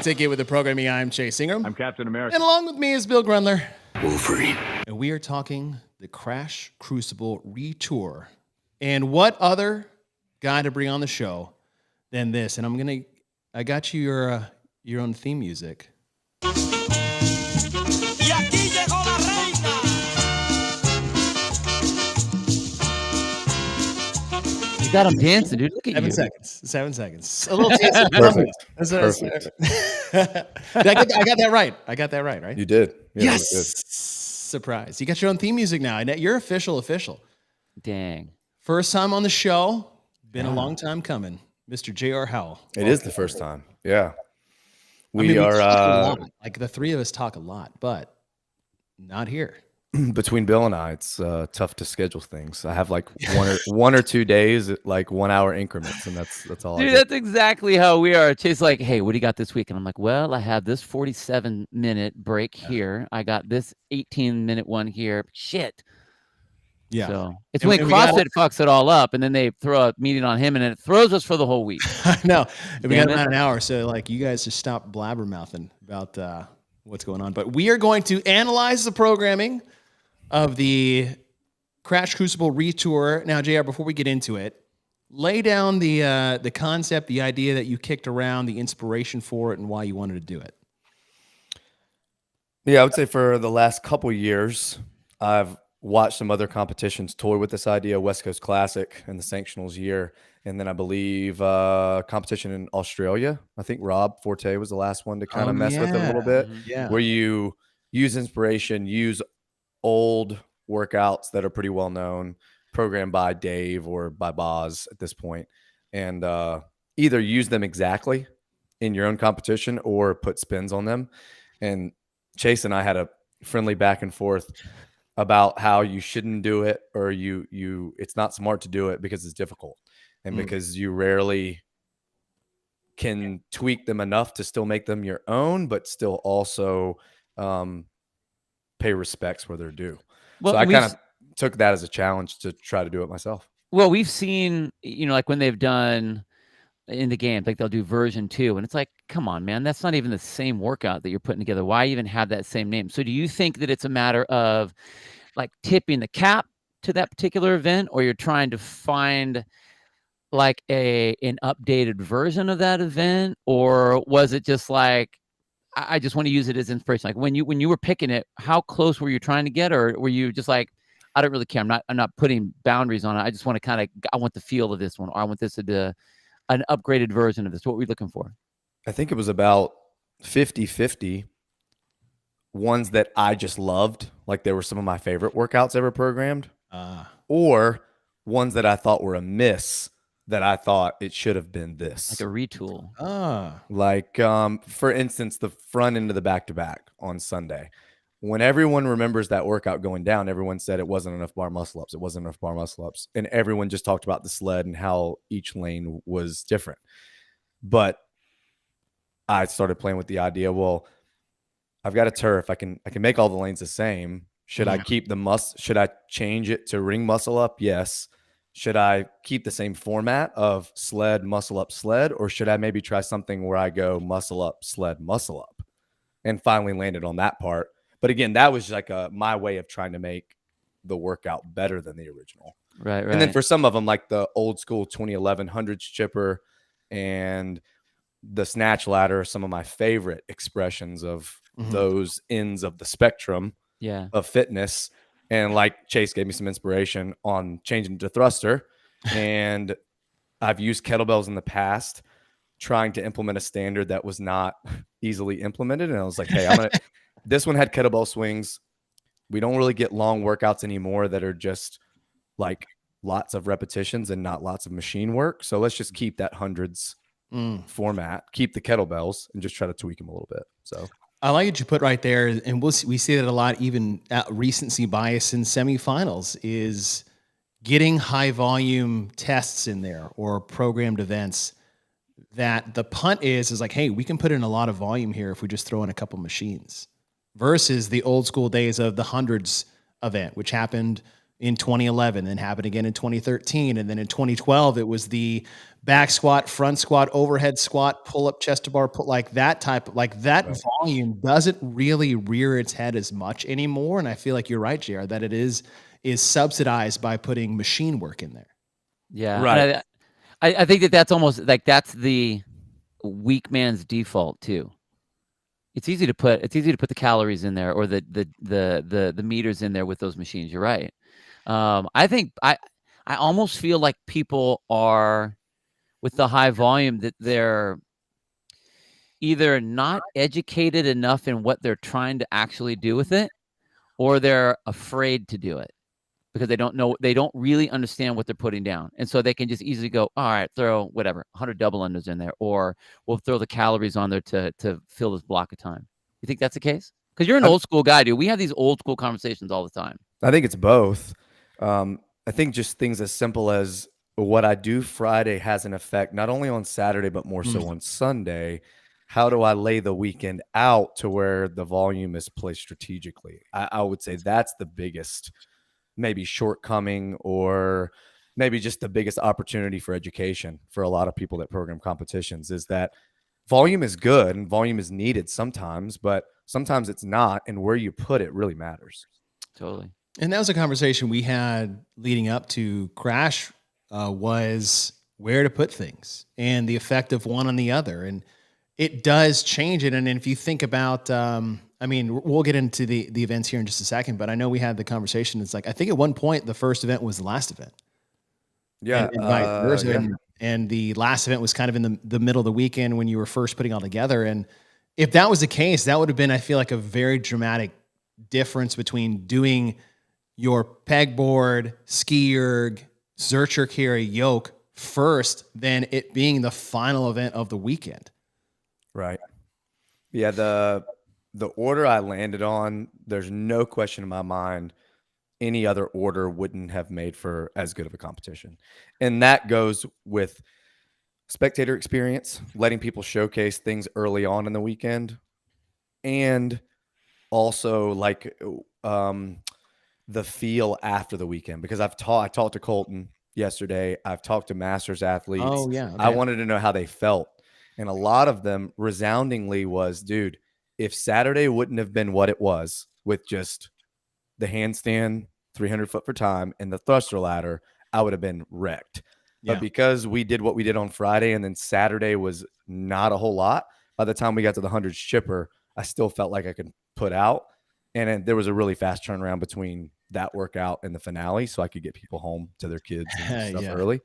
Ticket with the programming. I'm Chase Ingram. I'm Captain America. And along with me is Bill Grundler. Wolverine. And we are talking the Crash Crucible Re-Tour. And what other guy to bring on the show than this? And I got you your own theme music. You got him dancing, dude. Look at 7 you. seconds. 7 seconds. A little taste. Perfect. I got that right. I got that right? You did. Yeah, yes. good. Surprise. You got your own theme music now. You're official. Dang. First time on the show. Been a long time coming. Mr. J.R. Howell. It is the first time. Yeah. We are talk a lot. Like the three of us talk a lot, but not here. Between Bill and I, it's tough to schedule things. I have like one or 2 days at like 1 hour increments, and that's all. Dude, that's exactly how we are. Chase like, hey, what do you got this week? And I'm like, well, I have this 47-minute break here. I got this 18-minute one here. Shit. Yeah. So it's when CrossFit fucks it all up, and then they throw a meeting on him, and it throws us for the whole week. I know. We got about an hour, so like you guys just stop blabbermouthing about what's going on. But we are going to analyze the programming of the Crash Crucible Re-Tour. Now, JR, before we get into it, lay down the concept, the idea that you kicked around, the inspiration for it, and why you wanted to do it. Yeah, I would say for the last couple years, I've watched some other competitions toy with this idea, West Coast Classic and the Sanctionals year. And then I believe competition in Australia. I think Rob Forte was the last one to kind of mess with it a little bit. Yeah. Where you use inspiration, use old workouts that are pretty well known, programmed by Dave or by Boz at this point, and either use them exactly in your own competition or put spins on them. And Chase and I had a friendly back and forth about how you shouldn't do it, or it's not smart to do it because it's difficult, and because you rarely can tweak them enough to still make them your own, but still also pay respects where they're due. Well, so I kind of took that as a challenge to try to do it myself. Well, we've seen, like when they've done in the game, like they'll do version 2, and it's like, come on, man, that's not even the same workout that you're putting together. Why even have that same name? So do you think that it's a matter of like tipping the cap to that particular event, or you're trying to find like an updated version of that event? Or was it just like, I just want to use it as inspiration? Like when you were picking it, how close were you trying to get, or were you just like, I don't really care. I'm not putting boundaries on it. I just want to I want the feel of this one, or I want this to be an upgraded version of this. What were we looking for? I think it was about 50-50. Ones that I just loved, like they were some of my favorite workouts ever programmed, or ones that I thought were a miss, that I thought it should have been this. Like a retool. Like, for instance, the front end of the back-to-back on Sunday. When everyone remembers that workout going down, everyone said it wasn't enough bar muscle-ups. It wasn't enough bar muscle-ups. And everyone just talked about the sled and how each lane was different. But I started playing with the idea, well, I've got a turf. I can make all the lanes the same. Should I keep should I change it to ring muscle up? Yes. Should I keep the same format of sled, muscle up, sled? Or should I maybe try something where I go muscle up, sled, muscle up? And finally landed on that part. But again, that was like my way of trying to make the workout better than the original. Right. And then for some of them, like the old school 2011 hundreds chipper and the snatch ladder, some of my favorite expressions of those ends of the spectrum of fitness. And like Chase gave me some inspiration on changing to thruster. And I've used kettlebells in the past, trying to implement a standard that was not easily implemented. And I was like, hey, this one had kettlebell swings. We don't really get long workouts anymore that are just like lots of repetitions and not lots of machine work. So let's just keep that hundreds format, keep the kettlebells, and just try to tweak them a little bit. So I like what you put right there, and we see that a lot, even at recency bias in semifinals, is getting high volume tests in there or programmed events that the punt is like, hey, we can put in a lot of volume here if we just throw in a couple machines, versus the old school days of the hundreds event, which happened, in 2011, then happened again in 2013. And then in 2012, it was the back squat, front squat, overhead squat, pull up, chest to bar, like that type, like that Right. volume doesn't really rear its head as much anymore. And I feel like you're right, JR, that it is subsidized by putting machine work in there. Yeah. Right. And I think that's almost like that's the weak man's default too. It's easy to put the calories in there or the meters in there with those machines. You're right. I think I almost feel like people are with the high volume that they're either not educated enough in what they're trying to actually do with it, or they're afraid to do it because they don't really understand what they're putting down. And so they can just easily go, all right, throw whatever, 100 double unders in there, or we'll throw the calories on there to fill this block of time. You think that's the case? Because you're an old school guy, dude. We have these old school conversations all the time. I think it's both. I think just things as simple as what I do Friday has an effect not only on Saturday, but more so on Sunday. How do I lay the weekend out to where the volume is placed strategically? I would say that's the biggest maybe shortcoming, or maybe just the biggest opportunity for education for a lot of people that program competitions, is that volume is good and volume is needed sometimes, but sometimes it's not. And where you put it really matters. Totally. And that was a conversation we had leading up to Crash, was where to put things and the effect of one on the other. And it does change it. And if you think about, I mean, we'll get into the events here in just a second, but I know we had the conversation. It's like, I think at one point, the first event was the last event. Yeah. And vice versa. And the last event was kind of in the middle of the weekend when you were first putting all together. And if that was the case, that would have been, I feel like, a very dramatic difference between doing your pegboard, ski erg, Zercher carry yoke first than it being the final event of the weekend. Right. Yeah. The order I landed on, there's no question in my mind, any other order wouldn't have made for as good of a competition. And that goes with spectator experience, letting people showcase things early on in the weekend, and also like the feel after the weekend. Because I talked to Colton yesterday. I've talked to Masters athletes. Oh, yeah. Okay. I wanted to know how they felt. And a lot of them resoundingly was, dude, if Saturday wouldn't have been what it was with just the handstand, 300 foot for time, and the thruster ladder, I would have been wrecked. Yeah. But because we did what we did on Friday and then Saturday was not a whole lot, by the time we got to the 100 chipper, I still felt like I could put out. And then there was a really fast turnaround between that workout and the finale, so I could get people home to their kids and stuff early.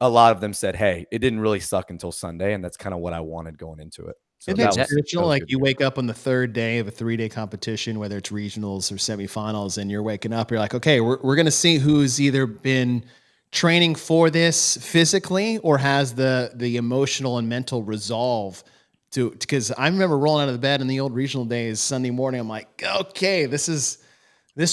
A lot of them said, hey, it didn't really suck until Sunday, and that's kind of what I wanted going into it. So Isn't it spiritual? Like you wake up on the third day of a 3-day competition, whether it's regionals or semifinals, and you're waking up, you're like, okay, we're going to see who's either been training for this physically or has the emotional and mental resolve to, because I remember rolling out of the bed in the old regional days, Sunday morning, I'm like, okay, this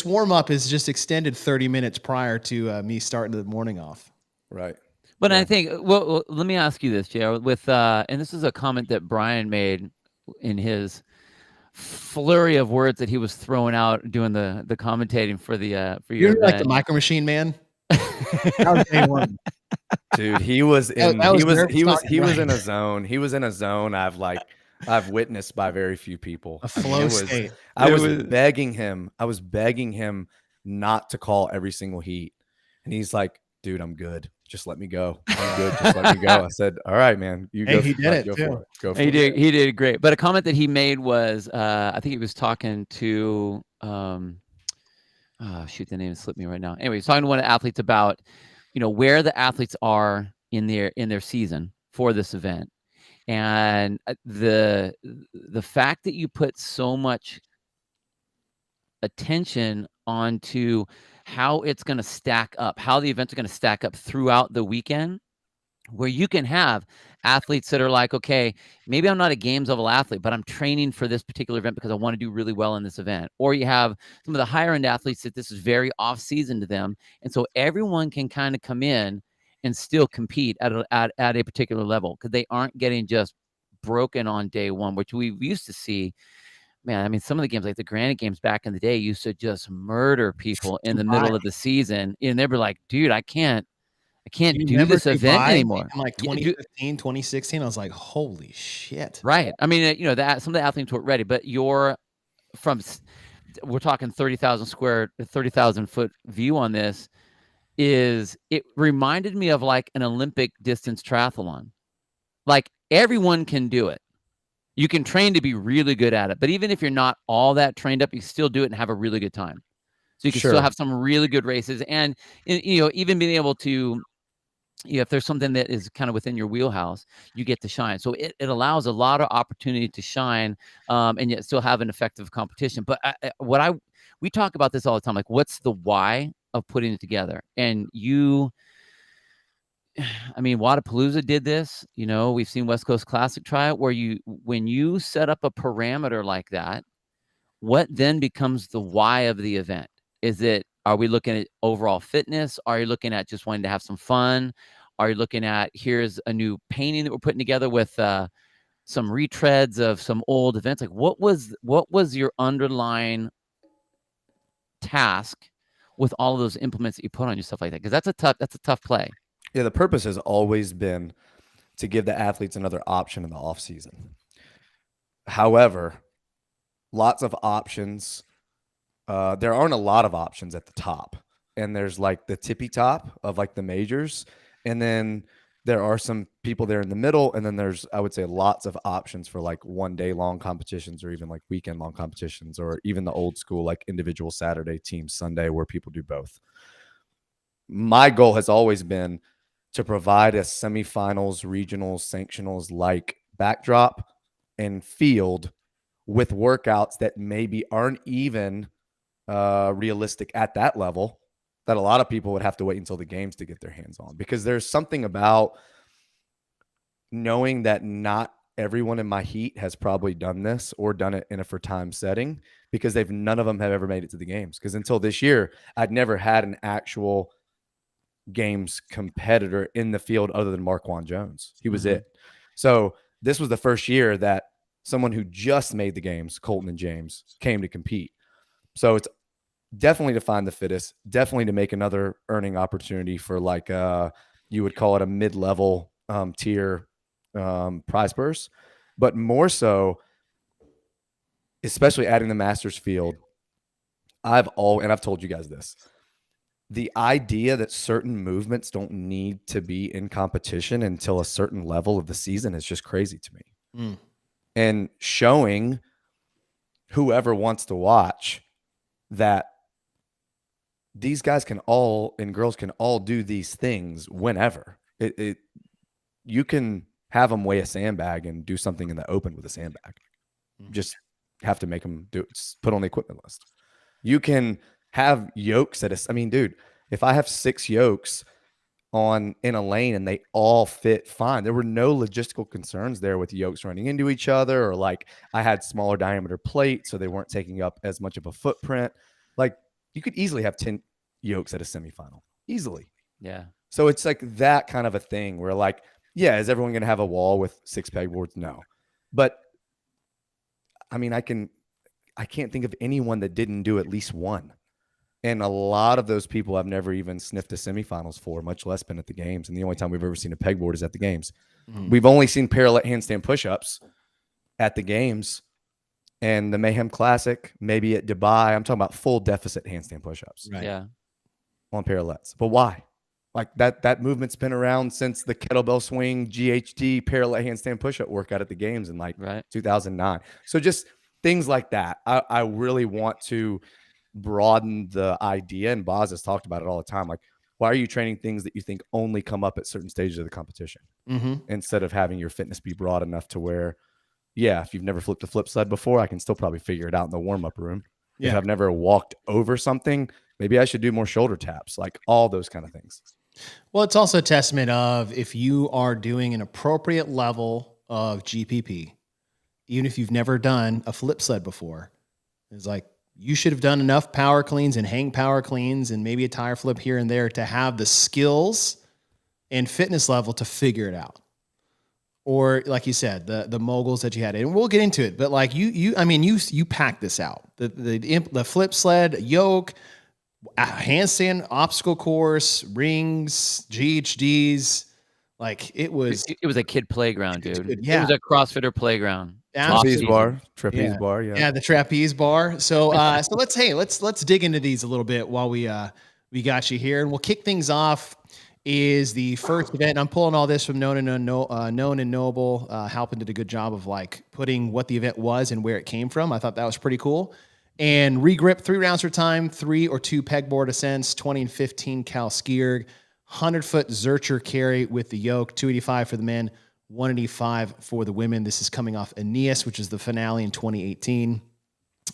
warm up is just extended 30 minutes prior to me starting the morning off. Right. But I think, well, let me ask you this, JR, with, and this is a comment that Brian made in his flurry of words that he was throwing out doing the commentating for your You're event. like the Micro Machine Man. That was day one. Dude, he was in That he was right. in a zone. He was in a zone I've witnessed by very few people. A flow state. I was begging him not to call every single heat. And he's like, dude, I'm good. Just let me go. I'm good. Just let me go. I said, all right, man. You go. He did it go too. for it. Go for He it. did. He did great. But a comment that he made was, I think he was talking to, shoot, the name slipped me right now. Anyway, he's talking to one of the athletes about, where the athletes are in their season for this event, and the fact that you put so much attention onto how it's going to stack up, how the events are going to stack up throughout the weekend, where you can have athletes that are like, okay, maybe I'm not a games level athlete, but I'm training for this particular event because I want to do really well in this event. Or you have some of the higher end athletes that this is very off season to them. And so everyone can kind of come in and still compete at a particular level because they aren't getting just broken on day one, which we used to see man, I mean, some of the games, like the Granite games back in the day, used to just murder people in the middle of the season. And they were like, dude, I can't do this event anymore. In like 2015, 2016, I was like, holy shit. Right. I mean, you know, some of the athletes weren't ready, but we're talking 30,000 foot view on this. It reminded me of like an Olympic distance triathlon. Like everyone can do it. You can train to be really good at it, but even if you're not all that trained up, you still do it and have a really good time. So you can still have some really good races, and you know, even being able to, if there's something that is kind of within your wheelhouse, you get to shine. So it allows a lot of opportunity to shine, and yet still have an effective competition. But we talk about this all the time, like what's the why of putting it together? And I mean, Wadapalooza did this. You know, we've seen West Coast Classic try it, where when you set up a parameter like that, what then becomes the why of the event? Are we looking at overall fitness? Are you looking at just wanting to have some fun? Are you looking at, here's a new painting that we're putting together with some retreads of some old events? Like what was your underlying task with all of those implements that you put on your stuff like that? Because that's a tough play. Yeah, the purpose has always been to give the athletes another option in the off season. However, lots of options. There aren't a lot of options at the top, and there's like the tippy top of like the majors, and then there are some people there in the middle, and then there's, I would say, lots of options for like 1 day long competitions, or even like weekend long competitions, or even the old school like individual Saturday, team Sunday, where people do both. My goal has always been to provide a semifinals, regionals, sanctionals like backdrop and field with workouts that maybe aren't even realistic at that level, that a lot of people would have to wait until the games to get their hands on, because there's something about knowing that not everyone in my heat has probably done this or done it in a for time setting, because none of them have ever made it to the games. Because until this year, I'd never had an actual games competitor in the field other than Marquand Jones. He was it. So this was the first year that someone who just made the games, Colton and James, came to compete. So it's definitely to find the fittest, definitely to make another earning opportunity for like you would call it a mid-level tier prize purse, but more so, especially adding the Masters field. I've told you guys this. The idea that certain movements don't need to be in competition until a certain level of the season is just crazy to me. And showing whoever wants to watch that these guys and girls can all do these things whenever. You can have them weigh a sandbag and do something in the open with a sandbag. Just have to make them put on the equipment list. You can have yokes dude, if I have 6 yokes in a lane and they all fit fine, there were no logistical concerns there with yokes running into each other, or like I had smaller diameter plates so they weren't taking up as much of a footprint. Like you could easily have 10 yokes at a semifinal, easily. Yeah. So it's like that kind of a thing where like, yeah, is everyone going to have a wall with 6 pegboards? No. But I mean, I can't think of anyone that didn't do at least one. And a lot of those people I've never even sniffed a semifinals for, much less been at the games. And the only time we've ever seen a pegboard is at the games. We've only seen parallel handstand push-ups at the games and the Mayhem Classic, maybe at Dubai. I'm talking about full deficit handstand push-ups. Right. Yeah. On parallettes. But why? Like that movement's been around since the kettlebell swing GHD parallel handstand push-up workout at the games in 2009. So just things like that. I really want to broaden the idea, and Boz has talked about it all the time. Like, why are you training things that you think only come up at certain stages of the competition, instead of having your fitness be broad enough to where, yeah, if you've never flipped a flip sled before, I can still probably figure it out in the warm-up room. Yeah. If I've never walked over something, maybe I should do more shoulder taps, like all those kind of things. Well, it's also a testament of if you are doing an appropriate level of GPP, even if you've never done a flip sled before, it's like, you should have done enough power cleans and hang power cleans and maybe a tire flip here and there to have the skills and fitness level to figure it out. or like you said, the moguls that you had, and we'll get into it. But like you packed this out. The flip sled, yoke, handstand, obstacle course, rings, GHDs. Like it was a kid playground, dude. Yeah. It was a CrossFitter playground. Trapeze bar, Yeah. bar. Yeah, the trapeze bar. So let's dig into these a little bit while we got you here, and we'll kick things off. Is the first event. And I'm pulling all this from Known and Knowable. Halpin did a good job of like putting what the event was and where it came from. I thought that was pretty cool. And regrip 3 rounds for time, 3 or 2 pegboard ascents, 20 and 15 cal ski erg, 100-foot Zercher carry with the yoke, 285 for the men, 185 for the women. This is coming off Aeneas, which is the finale in 2018.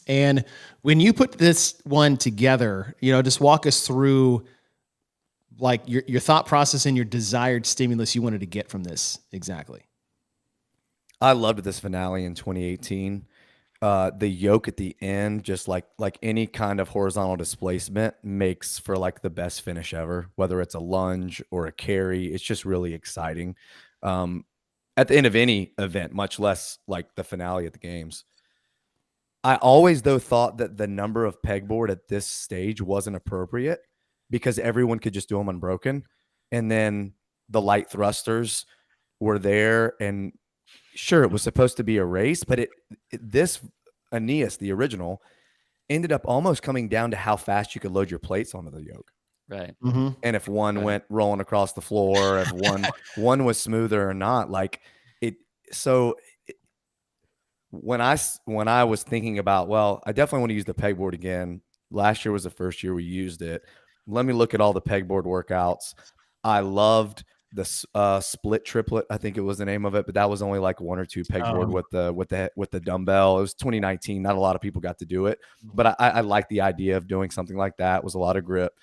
And when you put this one together, just walk us through like your thought process and your desired stimulus you wanted to get from this exactly. I loved this finale in 2018. The yoke at the end, just like any kind of horizontal displacement, makes for like the best finish ever, whether it's a lunge or a carry. It's just really exciting at the end of any event, much less like the finale at the games. I always, though, thought that the number of pegboard at this stage wasn't appropriate because everyone could just do them unbroken. And then the light thrusters were there, and sure, it was supposed to be a race, but this Aeneas, the original, ended up almost coming down to how fast you could load your plates onto the yoke. Right. Mm-hmm. And if one went rolling across the floor, if one was smoother or not, like it. So when I was thinking about, well, I definitely want to use the pegboard again. Last year was the first year we used it. Let me look at all the pegboard workouts. I loved the split triplet, I think it was the name of it, but that was only like 1 or 2 pegboard with the dumbbell. It was 2019. Not a lot of people got to do it, but I like the idea of doing something like that. It was a lot of grip.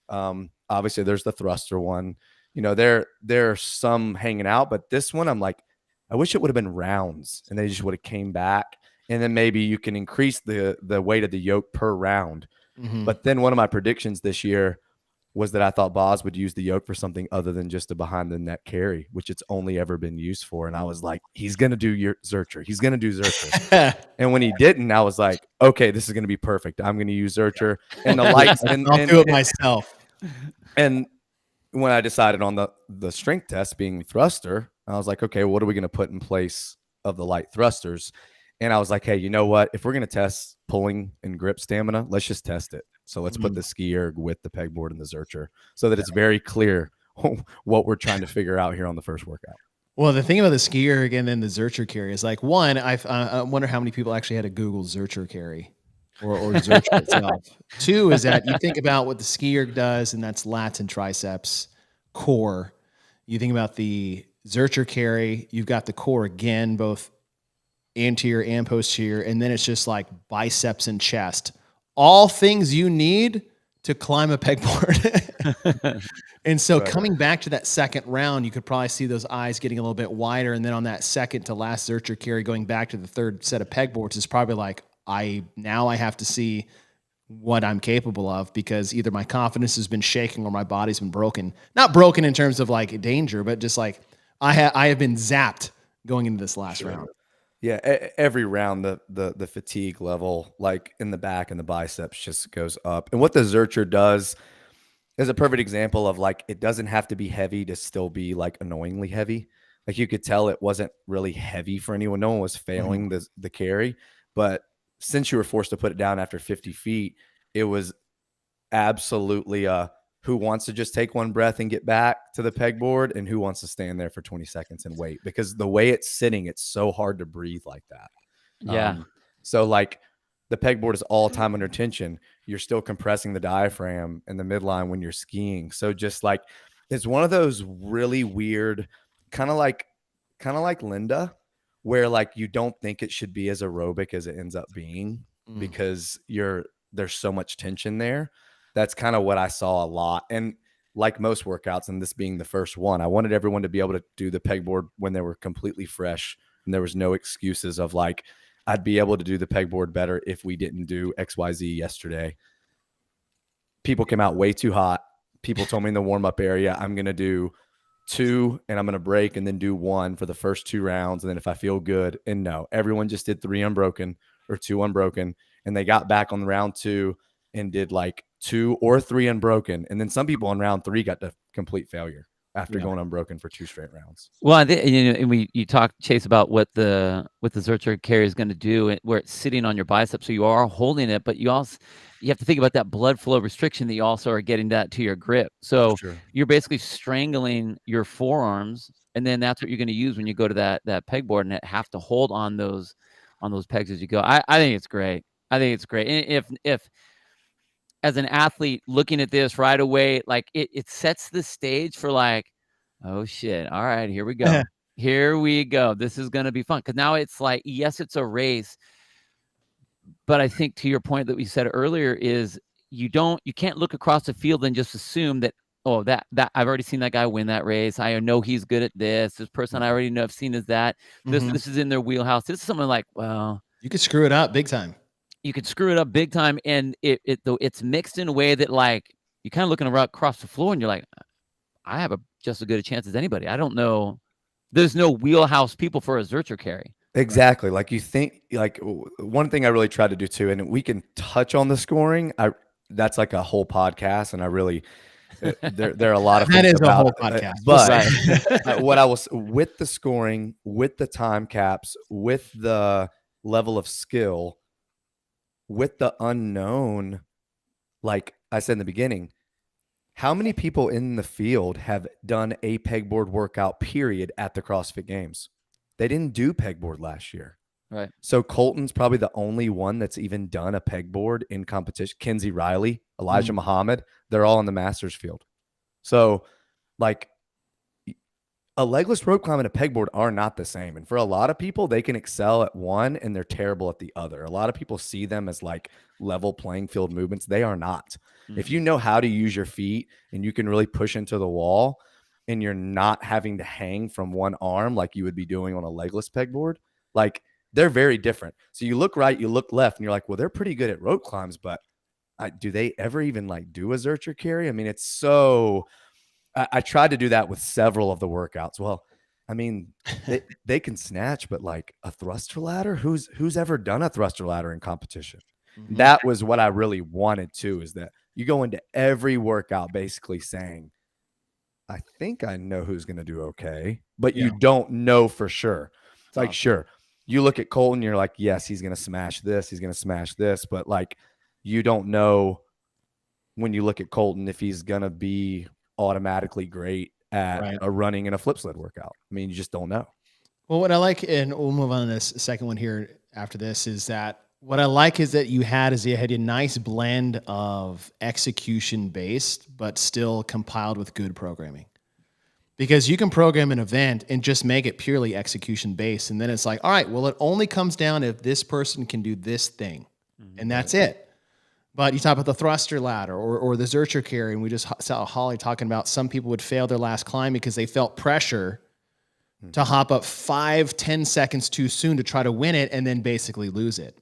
Obviously there's the thruster one, there are some hanging out, but this one, I'm like, I wish it would have been rounds and they just would have came back. And then maybe you can increase the weight of the yoke per round. Mm-hmm. But then one of my predictions this year was that I thought Boz would use the yoke for something other than just a behind the neck carry, which it's only ever been used for. And I was like, he's going to do your Zercher. He's going to do Zercher. And when he didn't, I was like, okay, this is going to be perfect. I'm going to use Zercher and the lights. and I'll do it myself. And when I decided on the strength test being thruster, I was like, okay, what are we going to put in place of the light thrusters? And I was like, hey, you know what? If we're going to test pulling and grip stamina, let's just test it. So let's put the ski erg with the pegboard and the Zercher so that it's very clear what we're trying to figure out here on the first workout. Well, the thing about the ski erg and then the Zercher carry is like, one, I wonder how many people actually had to Google Zercher carry or Zercher itself. 2 is that you think about what the ski erg does, and that's lats and triceps, core. You think about the Zercher carry, you've got the core again, both anterior and posterior, and then it's just like biceps and chest. All things you need to climb a pegboard. And so coming back to that second round, you could probably see those eyes getting a little bit wider. And then on that second to last Zercher carry, going back to the third set of pegboards is probably like, I have to see what I'm capable of, because either my confidence has been shaking or my body's been broken. Not broken in terms of like danger, but just like I have been zapped going into this last round. Yeah, every round the fatigue level, like in the back and the biceps, just goes up. And what the Zercher does is a perfect example of like, it doesn't have to be heavy to still be like annoyingly heavy. Like you could tell it wasn't really heavy for anyone. No one was failing the carry, but since you were forced to put it down after 50 feet, it was absolutely who wants to just take one breath and get back to the pegboard, and who wants to stand there for 20 seconds and wait, because the way it's sitting, it's so hard to breathe like that. Yeah. So like the pegboard is all time under tension. You're still compressing the diaphragm and the midline when you're skiing. So just like, it's one of those really weird, kind of like Linda, where like you don't think it should be as aerobic as it ends up being because there's so much tension there. That's kind of what I saw a lot. And like most workouts, and this being the first one, I wanted everyone to be able to do the pegboard when they were completely fresh, and there was no excuses of like, I'd be able to do the pegboard better if we didn't do XYZ yesterday. People came out way too hot. People told me in the warm-up area, I'm going to do 2 and I'm going to break and then do 1 for the first 2 rounds. And then if I feel good, and no, everyone just did 3 unbroken or 2 unbroken. And they got back on round 2 and did like 2 or 3 unbroken. And then some people on round 3 got to complete failure after going unbroken for 2 straight rounds. Well, and you talked, Chase, about what the Zercher carry is going to do, where it's sitting on your bicep, so you are holding it, but you have to think about that blood flow restriction that you also are getting that to your grip. So you're basically strangling your forearms, and then that's what you're going to use when you go to that pegboard and have to hold on those pegs as you go. I think it's great. I think it's great. And if as an athlete looking at this right away, like it sets the stage for like, oh shit, all right, here we go. Here we go. This is going to be fun. Because now it's like, yes, it's a race. But I think to your point that we said earlier is you can't look across the field and just assume that, oh, that I've already seen that guy win that race. I know he's good at this. This person I already know I've seen is that. This is in their wheelhouse. This is something like, well, you could screw it up big time. You could screw it up big time, and it's mixed in a way that like you're kind of looking around across the floor and you're like, I have just as good a chance as anybody. I don't know. There's no wheelhouse people for a Zercher carry. Exactly. Like you think, like one thing I really tried to do too, and we can touch on the scoring. That's like a whole podcast, and I really there are a lot of that things is about, a whole podcast. But what I was with the scoring, with the time caps, with the level of skill, with the unknown, like I said in the beginning, how many people in the field have done a pegboard workout period at the CrossFit Games? They didn't do pegboard last year. Right. So Colton's probably the only one that's even done a pegboard in competition. Kinsey Riley, Elijah Muhammad, they're all in the Masters field. So like a legless rope climb and a pegboard are not the same. And for a lot of people, they can excel at one and they're terrible at the other. A lot of people see them as like level playing field movements. They are not. If you know how to use your feet and you can really push into the wall and you're not having to hang from one arm like you would be doing on a legless pegboard, like they're very different. So you look right, you look left, and you're like, well, they're pretty good at rope climbs, but do they ever even like do a Zercher carry? I mean, it's so... I tried to do that with several of the workouts. Well, I mean, they can snatch, but like a thruster ladder, who's ever done a thruster ladder in competition? That was what I really wanted to, is that you go into every workout basically saying, I think I know who's going to do okay, but you don't know for sure. It's like, sure, you look at Colton, you're like, yes, he's going to smash this, he's going to smash this, but like you don't know when you look at Colton if he's going to be automatically great at a running and a flip sled workout. I mean, you just don't know. Well, what I like, and we'll move on to this second one here after this, is that what I like is that you had a nice blend of execution based, but still compiled with good programming. Because you can program an event and just make it purely execution based. And then it's like, all right, well, it only comes down if this person can do this thing. And that's it. But you talk about the thruster ladder or the Zercher carry, and we just saw Holly talking about some people would fail their last climb because they felt pressure to hop up 5-10 seconds too soon to try to win it and then basically lose it.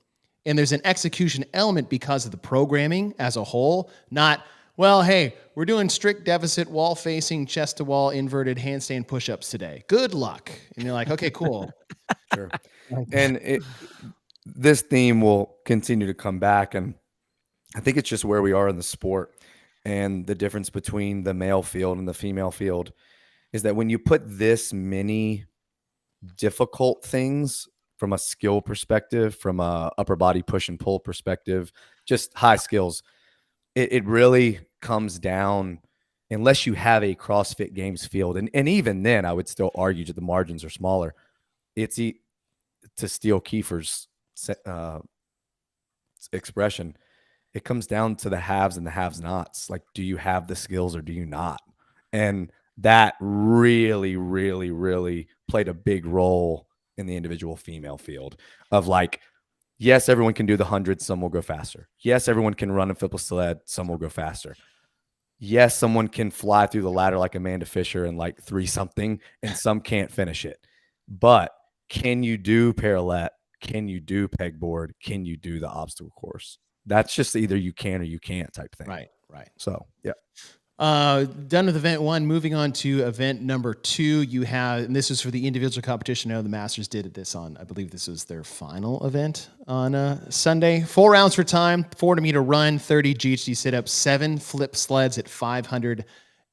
And there's an execution element because of the programming as a whole, not, well, hey, we're doing strict deficit wall-facing, chest-to-wall, inverted handstand push-ups today. Good luck. And you're like, okay, cool. Sure. And this theme will continue to come back, and I think it's just where we are in the sport, and the difference between the male field and the female field is that when you put this many difficult things from a skill perspective, from a upper body push and pull perspective, just high skills, it really comes down, unless you have a CrossFit Games field. And even then, I would still argue that the margins are smaller. It's to steal Kiefer's expression, it comes down to the haves and the have-nots. Like, do you have the skills or do you not? And that really, really, really played a big role in the individual female field of like, yes, everyone can do the 100, some will go faster. Yes, everyone can run and flip a sled, some will go faster. Yes, someone can fly through the ladder like Amanda Fisher in like 3-something, and some can't finish it. But can you do parallel? Can you do pegboard? Can you do the obstacle course? That's just either you can or you can't type thing. Right. So, yeah. Done with event 1, moving on to event number 2. You have, and this is for the individual competition. I know the Masters did this on, I believe this was their final event on Sunday. 4 rounds for time, 40-meter run, 30 GHD sit-ups, 7 flip sleds at 500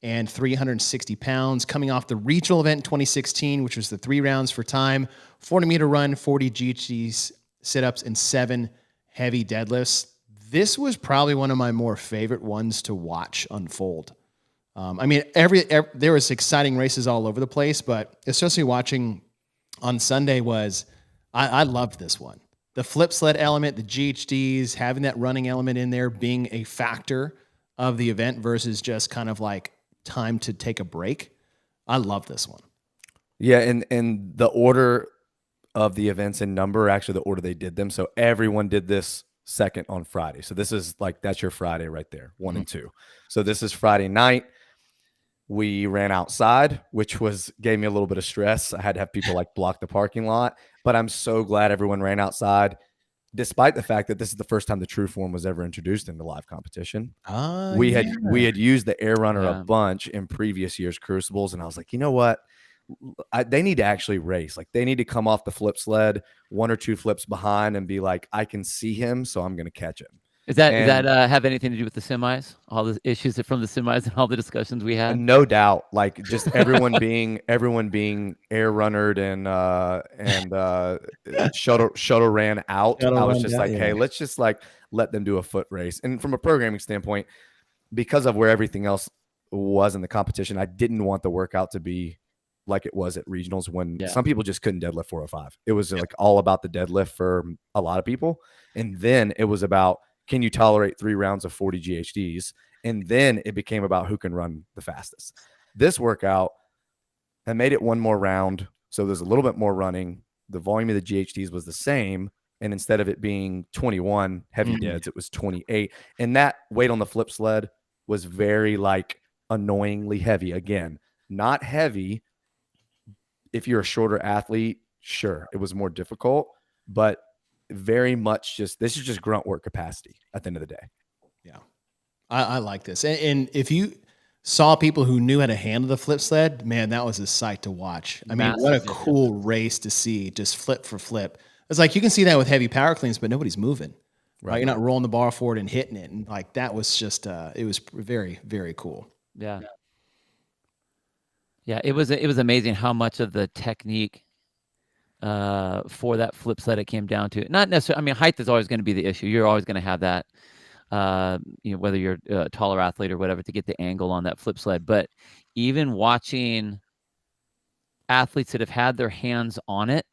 and 360 pounds. Coming off the regional event in 2016, which was the 3 rounds for time, 40-meter run, 40 GHD sit-ups, and 7 heavy deadlifts. This was probably one of my more favorite ones to watch unfold. I mean, there was exciting races all over the place, but especially watching on Sunday I loved this one. The flip sled element, the GHDs, having that running element in there being a factor of the event versus just kind of like time to take a break. I love this one. Yeah, and the order of the events in number, actually the order they did them. So everyone did this second on Friday. So this is like, that's your Friday right there, 1 and 2. So this is Friday night. We ran outside, which gave me a little bit of stress. I had to have people like block the parking lot, but I'm so glad everyone ran outside, despite the fact that this is the first time the true form was ever introduced into live competition. We had used the air runner a bunch in previous years' crucibles, and I was like, you know what? They need to actually race. Like, they need to come off the flip sled 1 or 2 flips behind and be like, I can see him, so I'm going to catch him. Does that have anything to do with the semis? All the issues from the semis and all the discussions we had? No doubt. Like, just everyone being air runnered and shuttle ran out. I was just like, hey, let's just like let them do a foot race. And from a programming standpoint, because of where everything else was in the competition, I didn't want the workout to be like it was at regionals when some people just couldn't deadlift 405. It was like all about the deadlift for a lot of people. And then it was about, can you tolerate 3 rounds of 40 GHDs? And then it became about who can run the fastest. This workout, I made it 1 more round. So there's a little bit more running. The volume of the GHDs was the same. And instead of it being 21 heavy deads, it was 28. And that weight on the flip sled was very like annoyingly heavy. Again, not heavy. If you're a shorter athlete, sure, it was more difficult, but very much this is just grunt work capacity at the end of the day. Yeah. I like this. And if you saw people who knew how to handle the flip sled, man, that was a sight to watch. I mean, what a cool race to see, just flip for flip. It's like, you can see that with heavy power cleans, but nobody's moving. Right? You're not rolling the bar forward and hitting it. And like, that was just, it was very, very cool. Yeah. Yeah, it was amazing how much of the technique for that flip sled it came down to. Not necessarily, I mean, height is always going to be the issue. You're always going to have that, whether you're a taller athlete or whatever, to get the angle on that flip sled. But even watching athletes that have had their hands on it,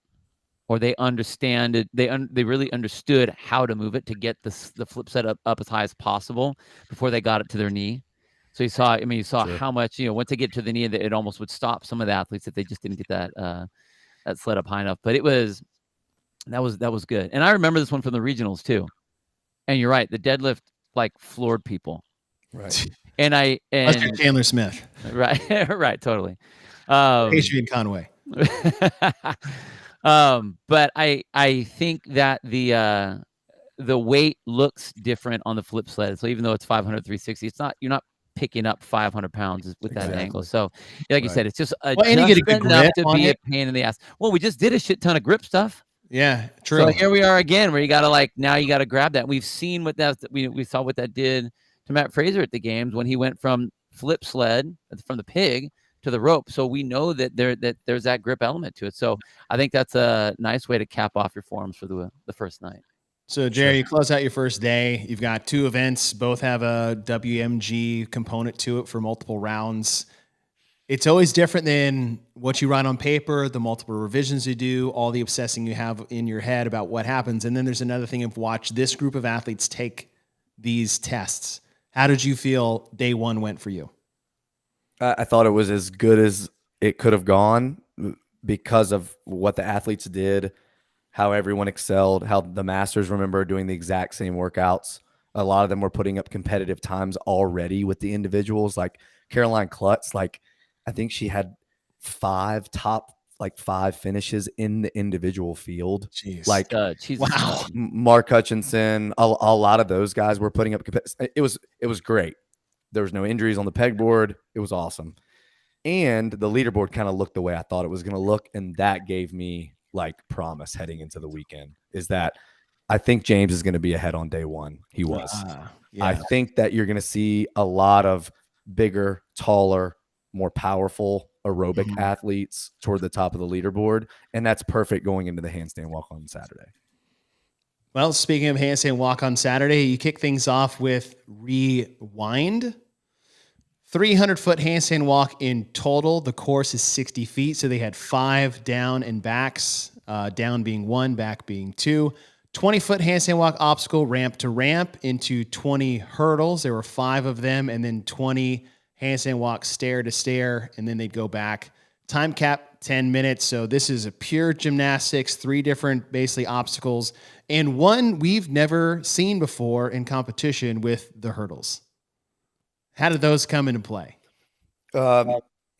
or they understand it, they really understood how to move it to get the flip sled up as high as possible before they got it to their knee. So you saw sure. How much, once they get to the knee, it almost would stop some of the athletes if they just didn't get that sled up high enough. But that was good. And I remember this one from the regionals too. And you're right, the deadlift like floored people. Right. And Chandler Smith. Right. Right. Totally. Adrian Conway. But I think that the weight looks different on the flip sled. So even though it's 500, 360, you're not picking up 500 pounds with that angle. So like you said, it's just and you get a good enough to be a pain in the ass. Well, we just did a shit ton of grip stuff. Yeah, true. So here we are again, where you got to now you got to grab that. We've seen what we saw what that did to Matt Fraser at the games when he went from flip sled from the pig to the rope. So we know that there's that grip element to it. So I think that's a nice way to cap off your forms for the first night. So, Jerry, you close out your first day. You've got 2 events. Both have a WMG component to it for multiple rounds. It's always different than what you write on paper, the multiple revisions you do, all the obsessing you have in your head about what happens. And then there's another thing of watch this group of athletes take these tests. How did you feel day 1 went for you? I thought it was as good as it could have gone because of what the athletes did, how everyone excelled, how the masters remember doing the exact same workouts. A lot of them were putting up competitive times already with the individuals. Like Caroline Klutz, I think she had 5 finishes in the individual field. Jeez. Wow. Mark Hutchinson, a lot of those guys were putting up. It was great. There was no injuries on the pegboard. It was awesome. And the leaderboard kind of looked the way I thought it was going to look. And that gave me like promise heading into the weekend, is that I think James is going to be ahead on day one. He was. Yeah. I think that you're going to see a lot of bigger, taller, more powerful aerobic athletes toward the top of the leaderboard. And that's perfect going into the handstand walk on Saturday. Well, speaking of handstand walk on Saturday, you kick things off with Rewind. 300-foot handstand walk in total. The course is 60 feet, so they had 5 down and backs, down being 1, back being 2. 20-foot handstand walk obstacle, ramp to ramp, into 20 hurdles. There were 5 of them, and then 20 handstand walk stair to stair, and then they'd go back. Time cap, 10 minutes. So this is a pure gymnastics, 3 different basically obstacles, and one we've never seen before in competition with the hurdles. How did those come into play?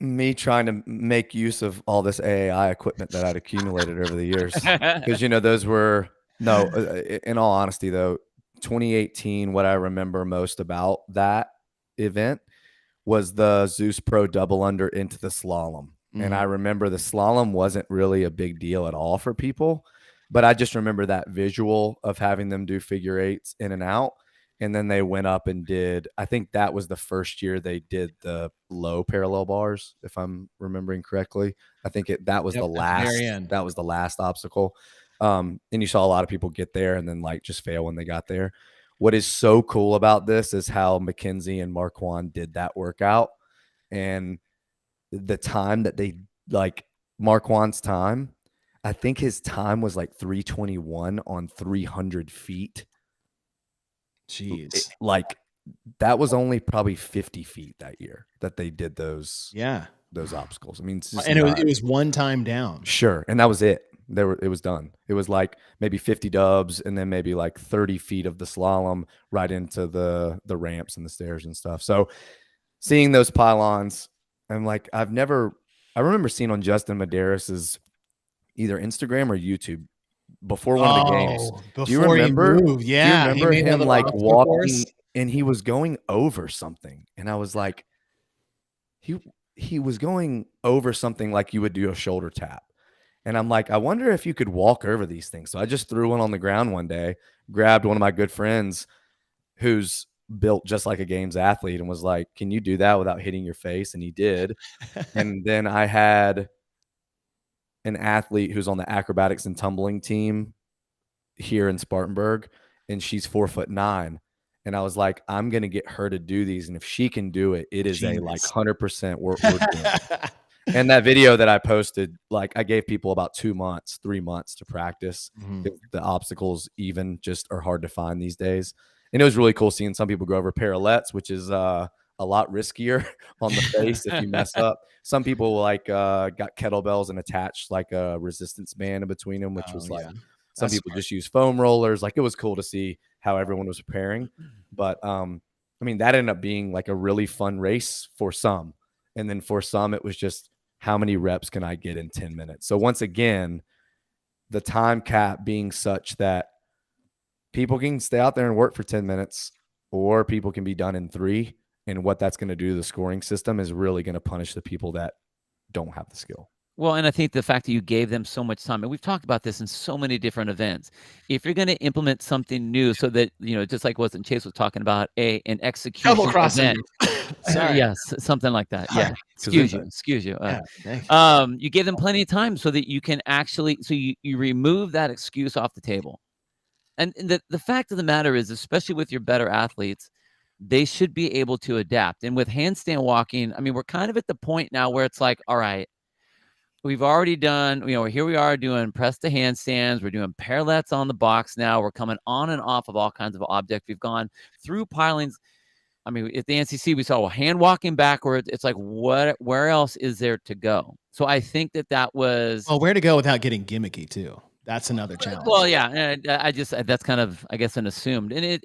Me trying to make use of all this AAI equipment that I'd accumulated over the years. Because, those were, in all honesty, though, 2018, what I remember most about that event was the Zeus Pro double under into the slalom. And I remember the slalom wasn't really a big deal at all for people, but I just remember that visual of having them do figure eights in and out. And then they went up and did, I think that was the first year they did the low parallel bars, if I'm remembering correctly. I think that was the last obstacle. And you saw a lot of people get there and then like just fail when they got there. What is so cool about this is how Mackenzie and Marquand did that workout, and the time that they, like Marquand's time, I think his time was like 3:21 on 300 feet. Jeez. That was only probably 50 feet that year that they did those obstacles. I mean, it was one time down. Sure. And that was it. It was done. It was like maybe 50 dubs and then maybe like 30 feet of the slalom right into the ramps and the stairs and stuff. So seeing those pylons, I'm like, I remember seeing on Justin Medeiros' either Instagram or YouTube before one of the games. Do you remember? Yeah. Do you remember him like walking and he was going over something? And I was like, he was going over something like you would do a shoulder tap. And I'm like, I wonder if you could walk over these things. So I just threw one on the ground one day, grabbed one of my good friends who's built just like a games athlete and was like, can you do that without hitting your face? And he did. And then I had an athlete who's on the acrobatics and tumbling team here in Spartanburg, and she's 4'9". And I was like, I'm going to get her to do these. And if she can do it, it is a like 100% we're doing it. And that video that I posted, like I gave people about 2 months, 3 months to practice. The obstacles even just are hard to find these days. And it was really cool seeing some people go over parallettes, which is a lot riskier on the face if you mess up. Some people like got kettlebells and attached like a resistance band in between them, which was like some people just use foam rollers. Like it was cool to see how everyone was preparing. But I mean, that ended up being like a really fun race for some. And then for some, it was just how many reps can I get in 10 minutes? So once again, the time cap being such that people can stay out there and work for 10 minutes or people can be done in 3. And what that's going to do to the scoring system is really going to punish the people that don't have the skill. Well, and I think the fact that you gave them so much time, and we've talked about this in so many different events, if you're going to implement something new so that, just like Chase was talking about, an execution event. Sorry. Yes, something like that. Yeah. Excuse you. You gave them plenty of time so that you can actually, you remove that excuse off the table. And the fact of the matter is, especially with your better athletes, they should be able to adapt. And with handstand walking, I mean, we're kind of at the point now where it's like, all right, we've already done, here we are doing press to handstands. We're doing parallettes on the box now. We're coming on and off of all kinds of objects. We've gone through pilings. I mean, at the NCC, we saw hand walking backwards. It's like, where else is there to go? So I think that was... Well, where to go without getting gimmicky, too. That's another challenge. Well, yeah, that's kind of, I guess, an assumed. And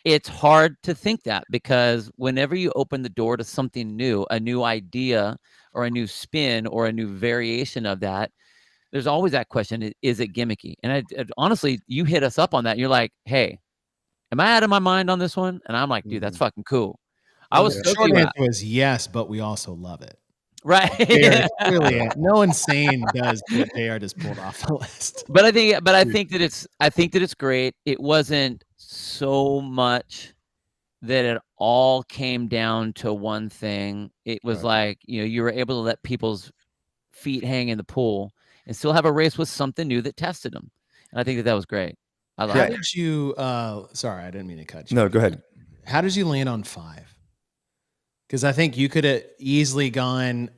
it's hard to think that, because whenever you open the door to something new, a new idea or a new spin or a new variation of that, there's always that question, is it gimmicky? And honestly, you hit us up on that. You're like, hey, am I out of my mind on this one? And I'm like, dude, that's fucking cool. I was The so short glad. answer was yes, but we also love it. Right. JR, really, no insane does what JR just pulled off the list. But I think that it's great. It wasn't so much that it all came down to one thing. It was like, you were able to let people's feet hang in the pool and still have a race with something new that tested them. And I think that was great. I love How it. did you? Sorry, I didn't mean to cut you. No, go ahead. How did you land on 5? Because I think you could have easily gone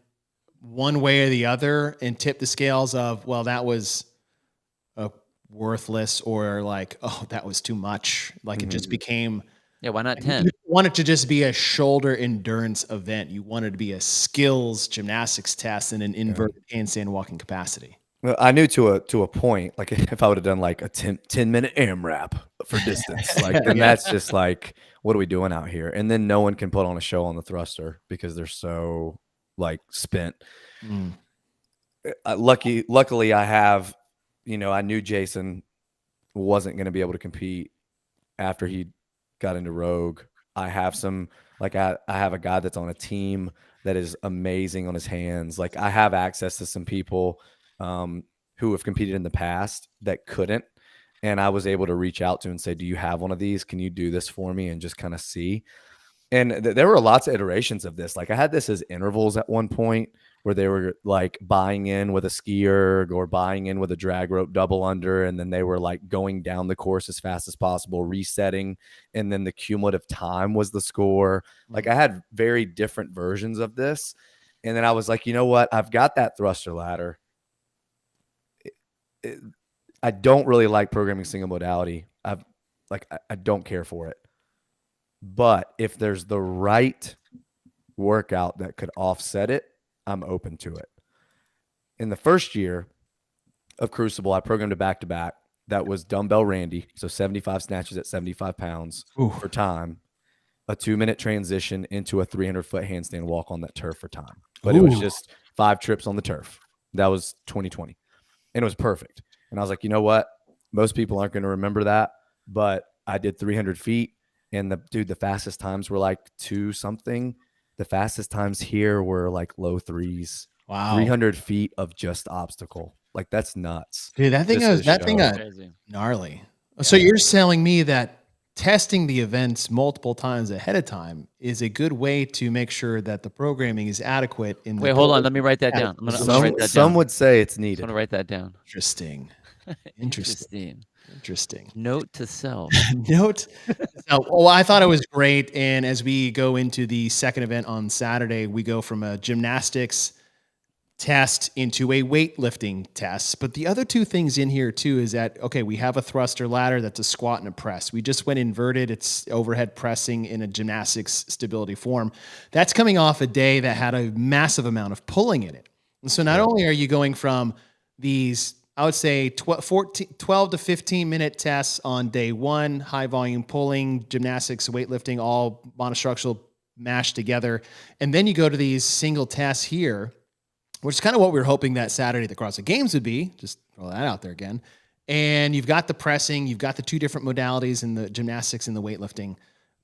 one way or the other and tipped the scales of, well, that was worthless, or like, oh, that was too much. Like it just became. Yeah, why not 10? You want it to just be a shoulder endurance event. You want it to be a skills gymnastics test and an inverted handstand walking capacity. Well, I knew to a point, like if I would have done like a 10-minute AMRAP for distance, like, and that's just like, what are we doing out here? And then no one can put on a show on the thruster because they're so like spent. Luckily I have, I knew Jason wasn't going to be able to compete after he got into Rogue. I have some, like I have a guy that's on a team that is amazing on his hands. Like I have access to some people who have competed in the past that couldn't. And I was able to reach out to and say, do you have one of these? Can you do this for me? And just kind of see. And there were lots of iterations of this. Like I had this as intervals at one point where they were like buying in with a ski erg or buying in with a drag rope double under. And then they were like going down the course as fast as possible, resetting. And then the cumulative time was the score. Like I had very different versions of this. And then I was like, you know what? I've got that thruster ladder. I don't really like programming single modality. I don't care for it. But if there's the right workout that could offset it, I'm open to it. In the first year of Crucible, I programmed a back-to-back that was dumbbell Randy, so 75 snatches at 75 pounds for time, a 2-minute transition into a 300-foot handstand walk on that turf for time. But it was just 5 trips on the turf. That was 2020. And it was perfect. And I was like, you know what? Most people aren't going to remember that, but I did 300 feet. And the fastest times were like 2 something. The fastest times here were like low 3s. Wow. 300 feet of just obstacle. Like that's nuts. Dude, that thing got gnarly. Yeah. So you're telling me that testing the events multiple times ahead of time is a good way to make sure that the programming is adequate in the Wait, hold on. Let me write that down. I'm gonna write that down. Some would say it's needed. I'm going to write that down. Interesting. Note to self. Well, I thought it was great. And as we go into the second event on Saturday, we go from a gymnastics test into a weightlifting test. But the other 2 things in here too is that, okay, we have a thruster ladder that's a squat and a press. We just went inverted. It's overhead pressing in a gymnastics stability form. That's coming off a day that had a massive amount of pulling in it. And so not only are you going from these, I would say 12 to 15 minute tests on day 1, high volume pulling, gymnastics, weightlifting, all monostructural mashed together. And then you go to these single tests here, which is kind of what we were hoping that Saturday at the CrossFit Games would be. Just throw that out there again. And you've got the pressing, you've got the 2 different modalities in the gymnastics and the weightlifting.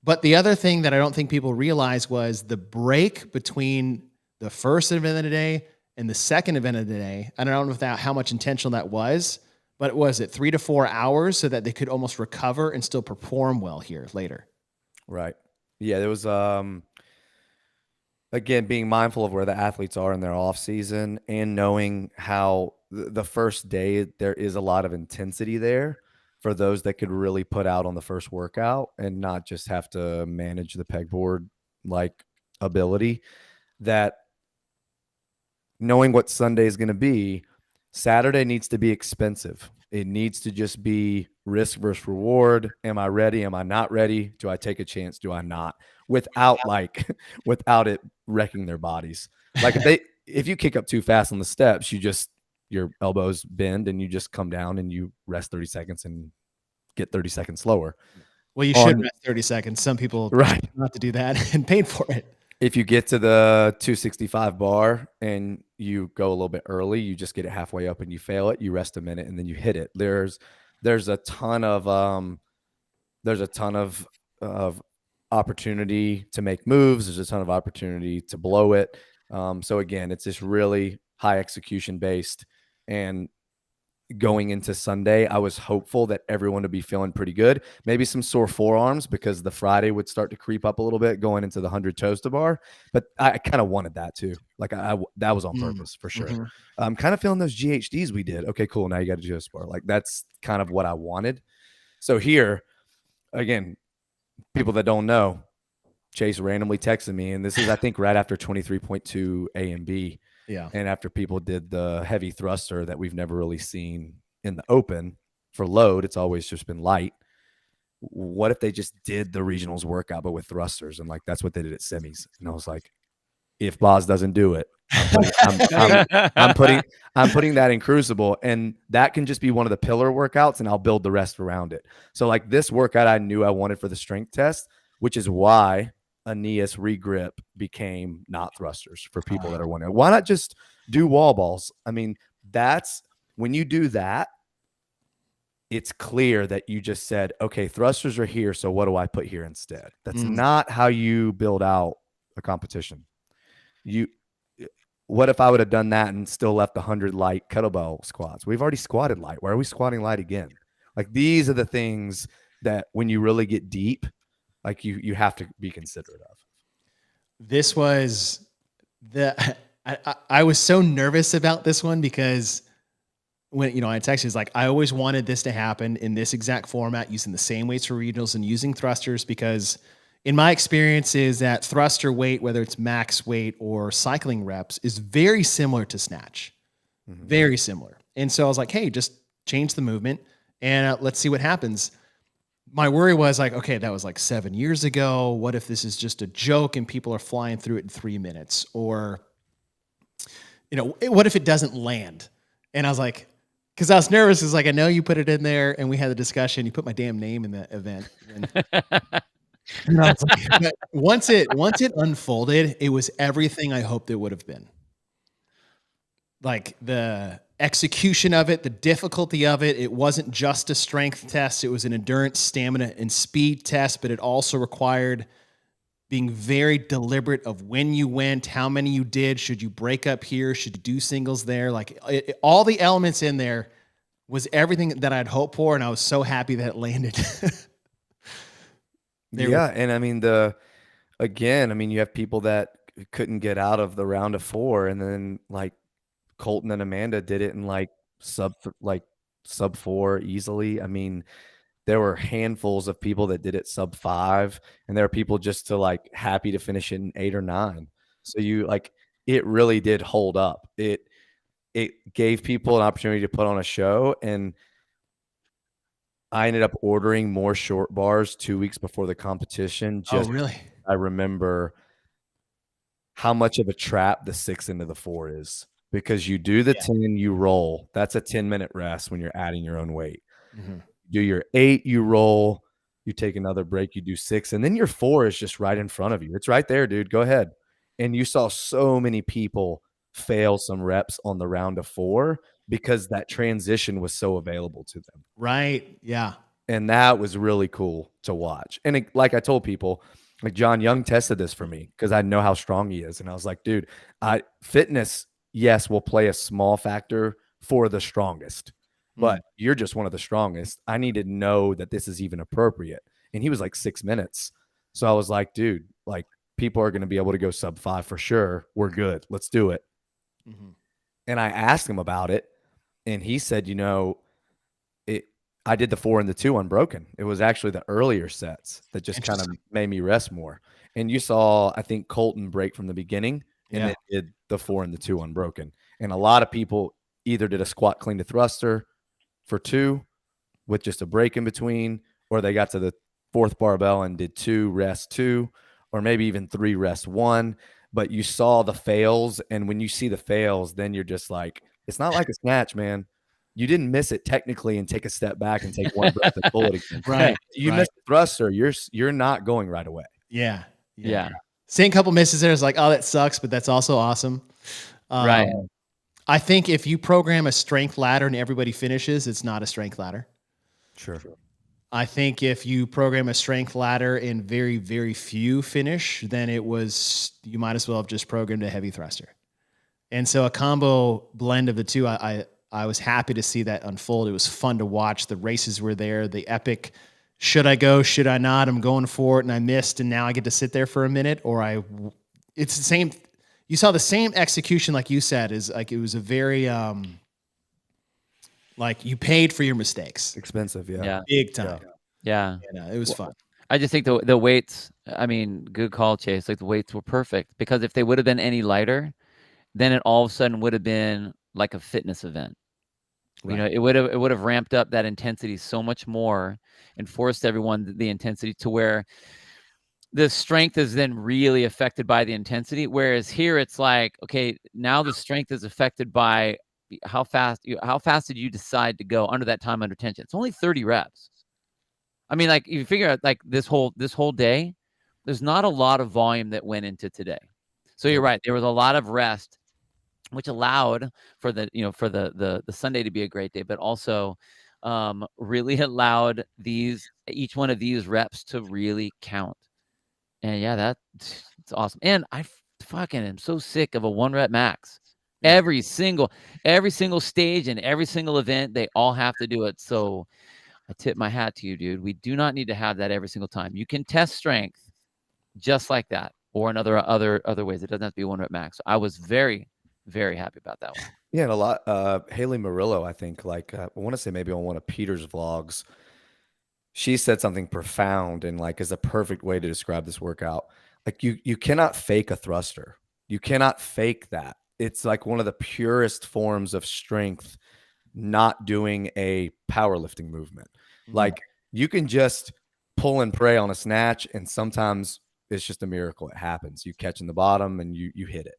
But the other thing that I don't think people realize was the break between the first event of the day and the second event of the day. I don't know how much intentional that was, but it was 3 to 4 hours so that they could almost recover and still perform well here later. Right. Yeah, there was again, being mindful of where the athletes are in their off season and knowing how the first day there is a lot of intensity there for those that could really put out on the first workout and not just have to manage the pegboard like ability. That knowing what Sunday is going to be, Saturday needs to be expensive. It needs to just be risk versus reward. Am I ready? Am I not ready? Do I take a chance? Do I not? Without it wrecking their bodies. Like if you kick up too fast on the steps, your elbows bend and you just come down and you rest 30 seconds and get 30 seconds slower. Well, you should rest 30 seconds. Some people not to do that and paid for it. If you get to the 265 bar and you go a little bit early, you just get it halfway up and you fail it, you rest a minute and then you hit it. There's a ton of opportunity to make moves. There's a ton of opportunity to blow it. So again, it's just really high execution based. And going into Sunday, I was hopeful that everyone would be feeling pretty good. Maybe some sore forearms because the Friday would start to creep up a little bit going into the 100 toes to bar. But I kind of wanted that too. Like that was on purpose for sure. Mm-hmm. I'm kind of feeling those GHDs we did. Okay, cool. Now you got to do a bar. Like that's kind of what I wanted. So here, again, people that don't know, Chase randomly texted me, and this is, I think, right after 23.2 A and B. Yeah. And after people did the heavy thruster that we've never really seen in the open for load, it's always just been light. What if they just did the regionals workout, but with thrusters? And like, that's what they did at semis. And I was like, if Boz doesn't do it, I'm putting that in Crucible, and that can just be one of the pillar workouts, and I'll build the rest around it. So like this workout, I knew I wanted for the strength test, which is why Aeneas regrip became not thrusters for people that are wondering. Why not just do wall balls? I mean, that's when you do that, it's clear that you just said, okay, thrusters are here, so what do I put here instead? That's not how you build out a competition. What if I would have done that and still left 100 light kettlebell squats? We've already squatted light. Why are we squatting light again? Like these are the things that when you really get deep, like you have to be considerate of. This was I was so nervous about this one because when, I texted, it's like, I always wanted this to happen in this exact format, using the same weights for regionals and using thrusters, because in my experience is that thruster weight, whether it's max weight or cycling reps, is very similar to snatch, very similar. And so I was like, hey, just change the movement and let's see what happens. My worry was like, okay, that was like 7 years ago. What if this is just a joke and people are flying through it in 3 minutes? Or, what if it doesn't land? And I was like, because I was nervous. It's like, I know you put it in there and we had the discussion. You put my damn name in the event. And I was like, once it unfolded, it was everything I hoped it would have been. Like the execution of it, the difficulty of it. It wasn't just a strength test. It was an endurance, stamina, and speed test, but it also required being very deliberate of when you went, how many you did. Should you break up here? Should you do singles there? Like all the elements in there was everything that I'd hoped for. And I was so happy that it landed. And I mean, you have people that couldn't get out of the round of 4, and then like Colton and Amanda did it in like sub 4 easily. I mean, there were handfuls of people that did it sub 5, and there are people just like happy to finish it in 8 or 9. So it really did hold up. It gave people an opportunity to put on a show, and I ended up ordering more short bars 2 weeks before the competition. Really? I remember how much of a trap the 6 into the 4 is, because you do the 10, you roll. That's a 10-minute rest when you're adding your own weight. Do your 8, you roll, you take another break, you do 6, and then your 4 is just right in front of you. It's right there, dude. Go ahead. And you saw so many people fail some reps on the round of 4 because that transition was so available to them. Right. Yeah. And that was really cool to watch. And like I told people, like John Young tested this for me because I know how strong he is. And I was like, dude, fitness, yes, will play a small factor for the strongest, but you're just one of the strongest. I need to know that this is even appropriate. And he was like 6 minutes. So I was like, dude, like people are going to be able to go sub 5 for sure. We're good. Let's do it. And I asked him about it. And he said, I did the 4 and the 2 unbroken. It was actually the earlier sets that just kind of made me rest more. And you saw, I think, Colton break from the beginning and then did the 4 and the 2 unbroken. And a lot of people either did a squat clean to thruster for 2 with just a break in between, or they got to the 4th barbell and did 2, rest 2, or maybe even 3, rest 1. But you saw the fails. And when you see the fails, then you're just like, it's not like a snatch, man. You didn't miss it technically and take a step back and take one breath and pull it again. Right. You missed the thruster. You're not going right away. Yeah. Yeah. Seeing a couple misses there is like, oh, that sucks, but that's also awesome. Right. I think if you program a strength ladder and everybody finishes, it's not a strength ladder. Sure. I think if you program a strength ladder and very, very few finish, then you might as well have just programmed a heavy thruster. And so a combo blend of the two, I was happy to see that unfold. It was fun to watch. The races were there. The epic, should I go, should I not? I'm going for it, and I missed, and now I get to sit there for a minute. It's the same. You saw the same execution, like you said, is like it was a very like you paid for your mistakes. Expensive, yeah. Big time. Yeah. And, it was fun. I just think the weights, I mean, good call, Chase. Like the weights were perfect, because if they would have been any lighter, then it all of a sudden would have been like a fitness event. Right. You know, it would have ramped up that intensity so much more and forced everyone the intensity to where the strength is then really affected by the intensity. Whereas here it's like, okay, now the strength is affected by how fast did you decide to go under that time under tension? It's only 30 reps. I mean, like you figure out like this whole day, there's not a lot of volume that went into today. So you're right. There was a lot of rest, which allowed for the Sunday to be a great day, but also really allowed each one of these reps to really count. And yeah, it's awesome. And I fucking am so sick of a 1 rep max. Every single stage and every single event, they all have to do it. So I tip my hat to you, dude. We do not need to have that every single time. You can test strength just like that, or in other ways. It doesn't have to be 1 rep max. So I was very, very happy about that one. Yeah, and a lot. Haley Murillo, I think, like I want to say maybe on one of Peter's vlogs, she said something profound and like is a perfect way to describe this workout. Like you cannot fake a thruster. You cannot fake that. It's like one of the purest forms of strength, not doing a powerlifting movement. Mm-hmm. Like you can just pull and pray on a snatch, and sometimes it's just a miracle. It happens. You catch in the bottom and you hit it.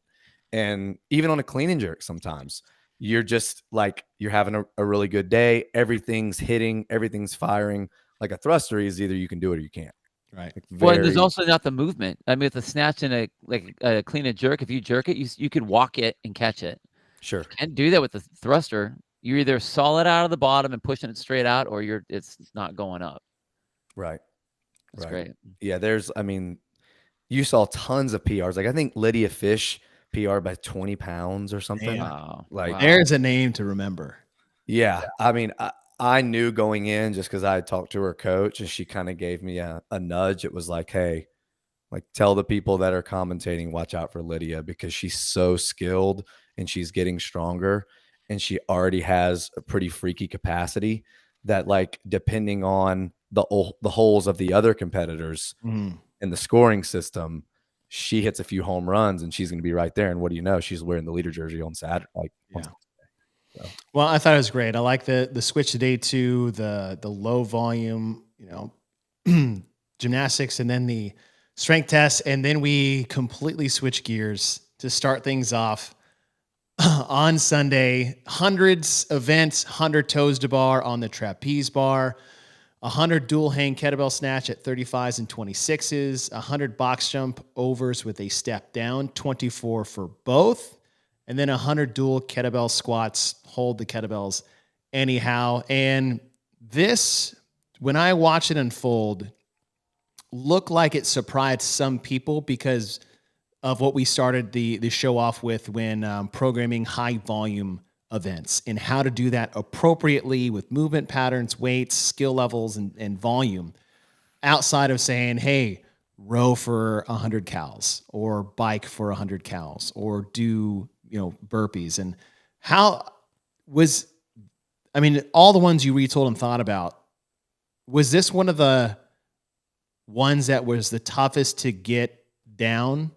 And even on a clean and jerk, sometimes you're just like, you're having a really good day. Everything's hitting, everything's firing. Like a thruster is either you can do it or you can't. Right. Well, there's also not the movement. I mean, with a snatch and a clean and jerk, if you jerk it, you could walk it and catch it. Sure. You can't do that with the thruster. You're either solid out of the bottom and pushing it straight out, or it's not going up. Right. That's great. Yeah. You saw tons of PRs. Like I think Lydia Fish PR by 20 pounds or something. Wow. Like there's a name to remember. Yeah. I mean, I knew going in just because I had talked to her coach and she kind of gave me a nudge. It was like, hey, like tell the people that are commentating, watch out for Lydia because she's so skilled and she's getting stronger and she already has a pretty freaky capacity that like depending on the holes of the other competitors in the scoring system, she hits a few home runs and she's going to be right there. And what do you know? She's wearing the leader jersey on Saturday. So. Well, I thought it was great. I like the switch to day 2, the low volume, gymnastics, and then the strength test. And then we completely switch gears to start things off on Sunday. Hundreds events, 100 toes to bar on the trapeze bar, 100 dual hang kettlebell snatch at 35s and 26s, 100 box jump overs with a step down, 24 for both. And then 100 dual kettlebell squats, hold the kettlebells anyhow. And this, when I watch it unfold, looked like it surprised some people because of what we started the show off with when programming high volume events and how to do that appropriately with movement patterns, weights, skill levels, and volume outside of saying, hey, row for 100 cals or bike for 100 cals or do burpees. And all the ones you retold and thought about, was this one of the ones that was the toughest to get down,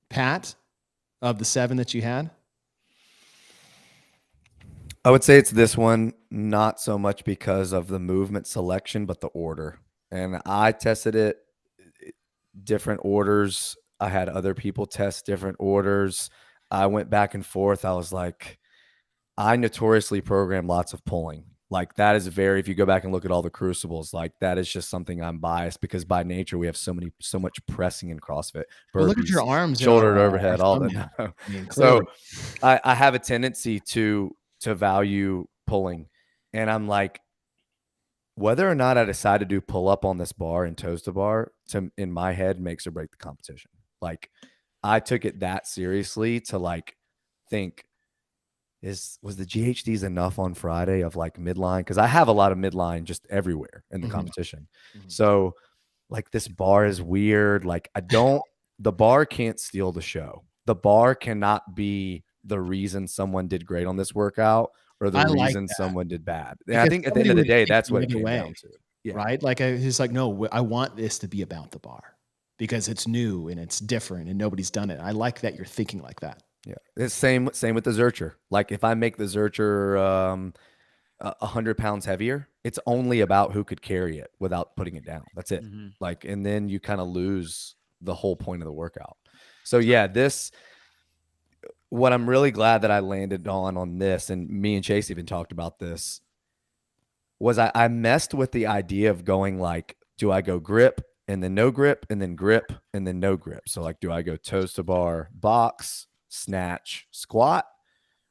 Pat, of the 7 that you had? I would say it's this one, not so much because of the movement selection, but the order. And I tested it different orders. I had other people test different orders. I went back and forth. I was like, I notoriously program lots of pulling. Like that is if you go back and look at all the crucibles, like that is just something I'm biased because by nature we have so much pressing in CrossFit. Burpees, look at your arms, shoulder to overhead, all that. So I have a tendency to value pulling, and I'm like, whether or not I decide to do pull up on this bar and toes to bar, in my head, makes or break the competition. Like, I took it that seriously to like think, was the GHDs enough on Friday of like midline? Because I have a lot of midline just everywhere in the competition. So like, this bar is weird. Like, the bar can't steal the show. The bar cannot be the reason someone did great on this workout or the reason someone did bad. And I think at the end of the day, that's what it came down to. Yeah. Right? Like, he's like, no, I want this to be about the bar because it's new and it's different and nobody's done it. I like that you're thinking like that. Yeah. It's same with the Zercher. Like, if I make the Zercher 100 pounds heavier, it's only about who could carry it without putting it down. That's it. Like, and then you kind of lose the whole point of the workout. So yeah, what I'm really glad that I landed on this, and me and Chase even talked about this, was I messed with the idea of going like, do I go grip and then no grip and then grip and then no grip? So like, do I go toes to bar, box, snatch, squat,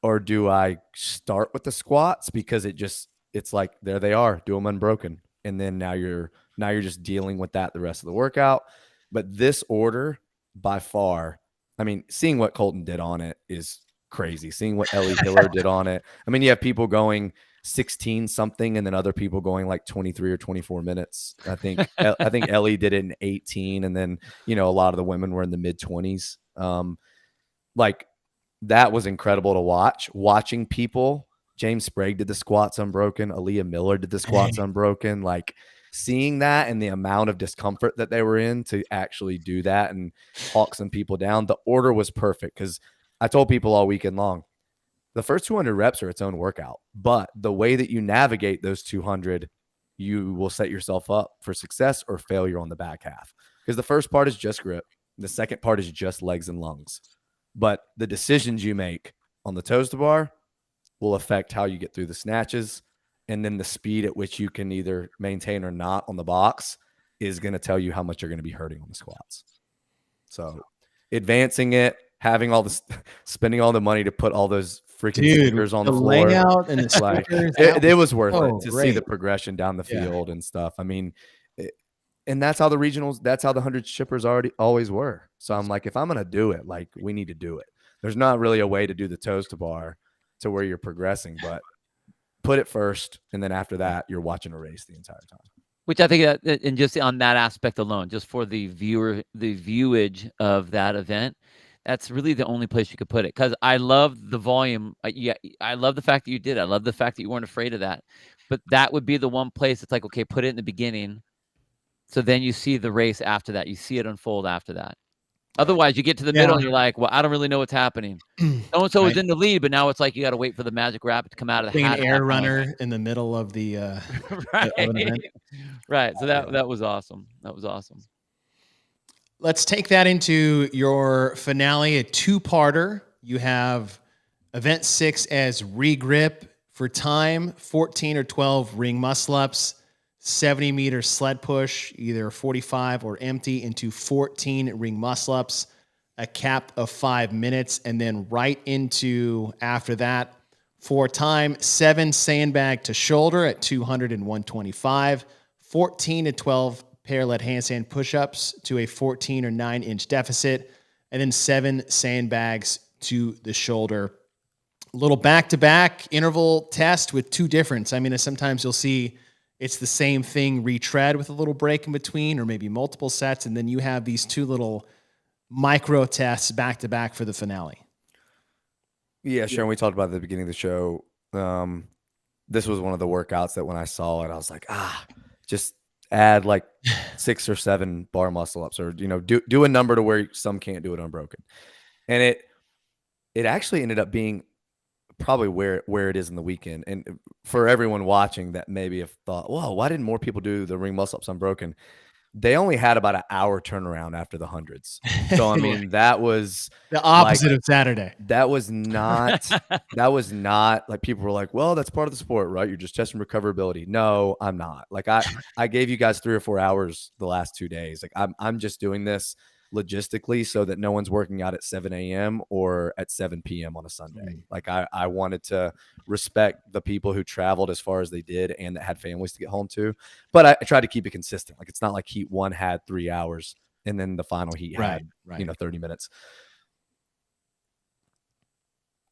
or do I start with the squats because it's like, there they are, do them unbroken, and then now you're just dealing with that the rest of the workout. But this order, by far, I mean, seeing what Colton did on it is crazy. Seeing what Ellie Hiller did on it. I mean, you have people going 16 something and then other people going like 23 or 24 minutes. I think Ellie did it in 18, and then, a lot of the women were in the mid 20s. Like, that was incredible to watch. Watching people, James Sprague did the squats unbroken. Aaliyah Miller did the squats unbroken. Like, seeing that and the amount of discomfort that they were in to actually do that and hawk some people down. The order was perfect because I told people all weekend long, the first 200 reps are its own workout, but the way that you navigate those 200, you will set yourself up for success or failure on the back half. Because the first part is just grip. The second part is just legs and lungs. But the decisions you make on the toes to bar will affect how you get through the snatches. And then the speed at which you can either maintain or not on the box is going to tell you how much you're going to be hurting on the squats. So advancing it, having all this, spending all the money to put all those freaking stickers on the floor. Layout and the stickers, it was worth it to see the progression down the field and stuff. I mean, and that's how the regionals, that's how the 100 shippers always were. So I'm like, if I'm going to do it, like, we need to do it. There's not really a way to do the toes to bar to where you're progressing, but put it first, and then after that, you're watching a race the entire time. Which I think, and just on that aspect alone, just for the viewage of that event, that's really the only place you could put it. Because I love the volume. I love the fact that you did it. I love the fact that you weren't afraid of that. But that would be the one place it's like, okay, put it in the beginning, so then you see the race after that. You see it unfold after that. Otherwise, you get to the middle and you're like, well, I don't really know what's happening. So-and-so is in the lead, but now it's like you got to wait for the magic rabbit to come out of the hat. An air runner in the middle of the right. of an event. Right. So that was awesome. That was awesome. Let's take that into your finale, a two-parter. You have event 6 as re-grip for time, 14 or 12 ring muscle-ups, 70-meter sled push, either 45 or empty, into 14 ring muscle-ups, a cap of 5 minutes, and then right into, after that, for time, 7 sandbag to shoulder at 200 and 125, 14 to 12 parallel handstand push-ups to a 14 or 9-inch deficit, and then 7 sandbags to the shoulder. A little back-to-back interval test with two difference. I mean, sometimes you'll see it's the same thing retread with a little break in between, or maybe multiple sets, and then you have these two little micro tests back-to-back for the finale. Yeah, Sharon, we talked about at the beginning of the show. This was one of the workouts that when I saw it, I was like, just add like 6 or 7 bar muscle ups, or, do a number to where some can't do it unbroken. And it actually ended up being probably where it is in the weekend. And for everyone watching that maybe have thought, whoa, why didn't more people do the ring muscle ups unbroken? They only had about an hour turnaround after the hundreds. So, I mean, that was the opposite of Saturday. That was not like, people were like, well, that's part of the sport, right? You're just testing recoverability. No, I'm not. Like, I gave you guys 3 or 4 hours the last 2 days. Like, I'm just doing this logistically so that no one's working out at 7 a.m. or at 7 p.m. on a Sunday. Like I wanted to respect the people who traveled as far as they did and that had families to get home to. But I tried to keep it consistent. Like it's not like heat 1 had 3 hours and then the final heat had 30 minutes.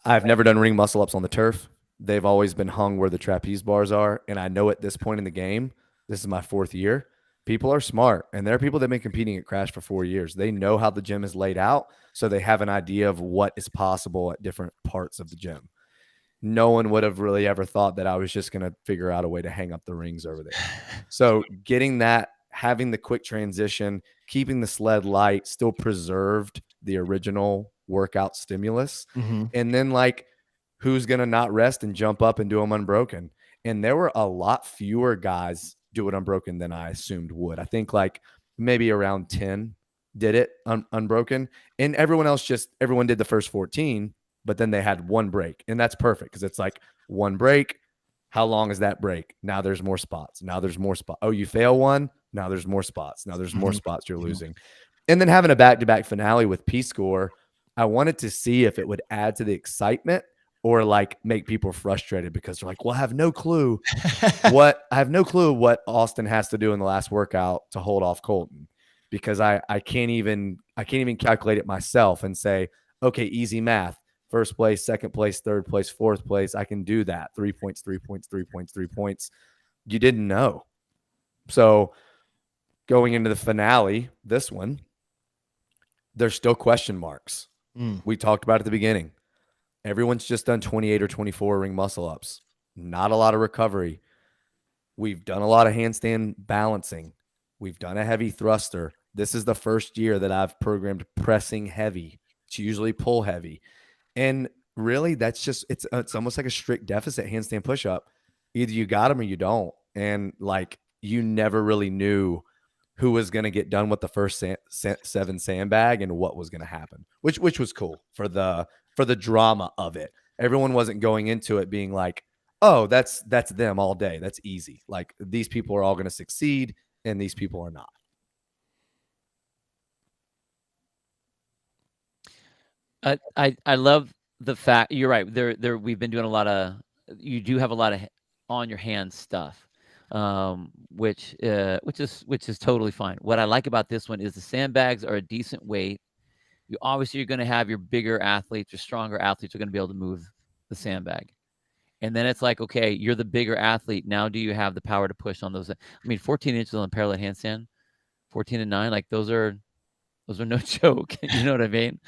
I've never done ring muscle ups on the turf. They've always been hung where the trapeze bars are. And I know at this point in the game, this is my 4th year, people are smart. And there are people that have been competing at Crash for 4 years. They know how the gym is laid out. So they have an idea of what is possible at different parts of the gym. No one would have really ever thought that I was just going to figure out a way to hang up the rings over there. So getting that, having the quick transition, keeping the sled light, still preserved the original workout stimulus. And then like, who's going to not rest and jump up and do them unbroken? And there were a lot fewer guys do it unbroken than I assumed would. I think like maybe around 10 did it unbroken. And everyone did the first 14, but then they had one break. And that's perfect because it's like one break. How long is that break? Now there's more spots. Now there's more spots. Oh, you fail one. Now there's more spots. Now there's more spots you're losing. And then having a back-to-back finale with P-Score, I wanted to see if it would add to the excitement or like make people frustrated because they're like, well, I have no clue what Austin has to do in the last workout to hold off Colton because I can't even calculate it myself and say, okay, easy math. 1st place, 2nd place, 3rd place, 4th place. I can do that. 3 points, 3 points, 3 points, 3 points. You didn't know. So going into the finale, this one, there's still question marks. We talked about it at the beginning. Everyone's just done 28 or 24 ring muscle ups. Not a lot of recovery. We've done a lot of handstand balancing. We've done a heavy thruster. This is the first year that I've programmed pressing heavy. It's usually pull heavy. And really, that's just, it's almost like a strict deficit handstand push-up. Either you got them or you don't. And like, you never really knew who was going to get done with the first 7 sandbag and what was going to happen, which was cool for the drama of it. Everyone wasn't going into it being like, oh, that's them all day. That's easy. Like these people are all going to succeed and these people are not. I love the fact you're right. There we've been doing a lot of, you do have a lot of on your hands stuff, which is totally fine. What I like about this one is the sandbags are a decent weight. You're going to have your bigger athletes, your stronger athletes are going to be able to move the sandbag. And then it's like, okay, you're the bigger athlete. Now do you have the power to push on those? I mean, 14 inches on a parallel handstand, 14 and 9, like those are no joke. You know what I mean?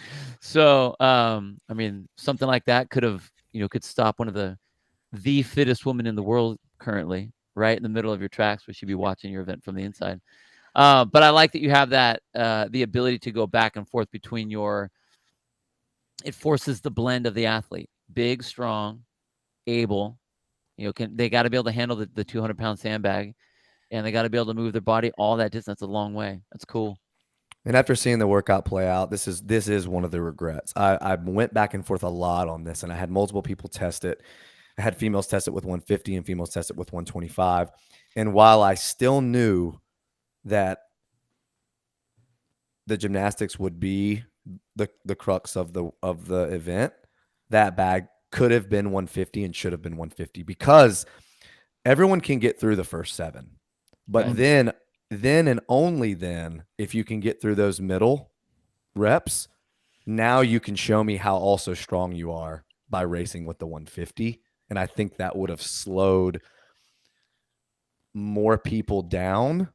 So, I mean, something like that could stop one of the fittest woman in the world currently, right in the middle of your tracks, where she'd be watching your event from the inside. But I like that you have that, the ability to go back and forth between it forces the blend of the athlete, big, strong, able, they got to be able to handle the 200-pound sandbag, and they got to be able to move their body all that distance. That's a long way. That's cool. And after seeing the workout play out, this is one of the regrets. I went back and forth a lot on this, and I had multiple people test it. I had females test it with 150 and females test it with 125. And while I still knew that the gymnastics would be the crux of the event, that bag could have been 150 and should have been 150 because everyone can get through the first 7. But Right. then and only then, if you can get through those middle reps, now you can show me how also strong you are by racing with the 150. And I think that would have slowed more people down.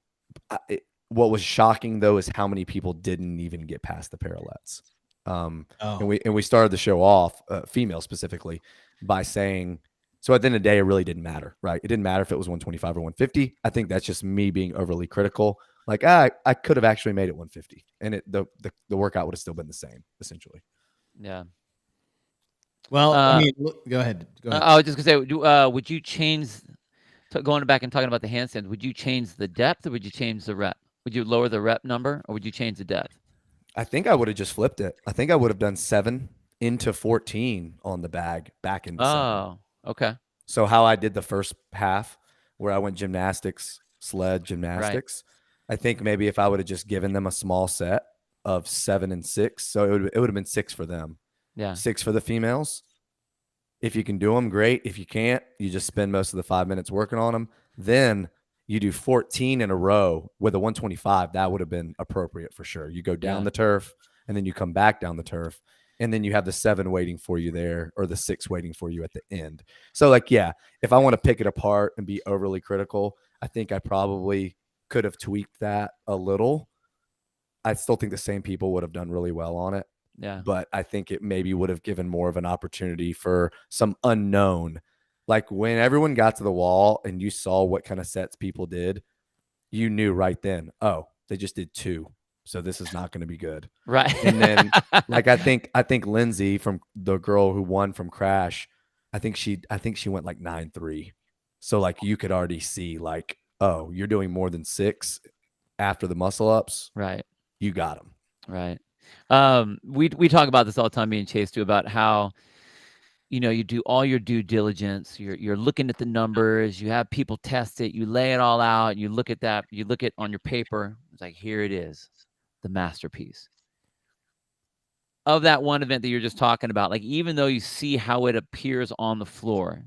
What was shocking though is how many people didn't even get past the parallettes. And we started the show off, female specifically, by saying, so at the end of the day, it really didn't matter, right? It didn't matter if it was 125 or 150. I think that's just me being overly critical. Like, I could have actually made it 150, and the workout would have still been the same, essentially. Yeah. Well, I mean, go ahead. I was just gonna say, would you change? Going back and talking about the handstand, would you change the depth or would you change the rep? Would you lower the rep number or would you change the depth? I think I would have just flipped it. I think I would have done 7 into 14 on the bag back into 7. Oh, okay. So how I did the first half, where I went gymnastics, sled, gymnastics. Right. I think maybe if I would have just given them a small set of 7 and 6. So it would have been 6 for them. Yeah. 6 for the females. If you can do them, great. If you can't, you just spend most of the 5 minutes working on them. Then you do 14 in a row with a 125. That would have been appropriate for sure. You go down the turf and then you come back down the turf. And then you have the 7 waiting for you there, or the 6 waiting for you at the end. So like, yeah, if I want to pick it apart and be overly critical, I think I probably could have tweaked that a little. I still think the same people would have done really well on it. Yeah. But I think it maybe would have given more of an opportunity for some unknown. Like when everyone got to the wall and you saw what kind of sets people did, you knew right then, oh, they just did 2. So this is not going to be good. Right. And then like I think Lindsay, from the girl who won from Crash, I think she went like 9-3. So like you could already see like, oh, you're doing more than 6 after the muscle ups. Right. You got them. Right. We talk about this all the time, me and Chase, too, about how, you know, you do all your due diligence. You're looking at the numbers. You have people test it. You lay it all out. You look at that. You look at on your paper. It's like, here it is, the masterpiece of that one event that you're just talking about. Like, even though you see how it appears on the floor,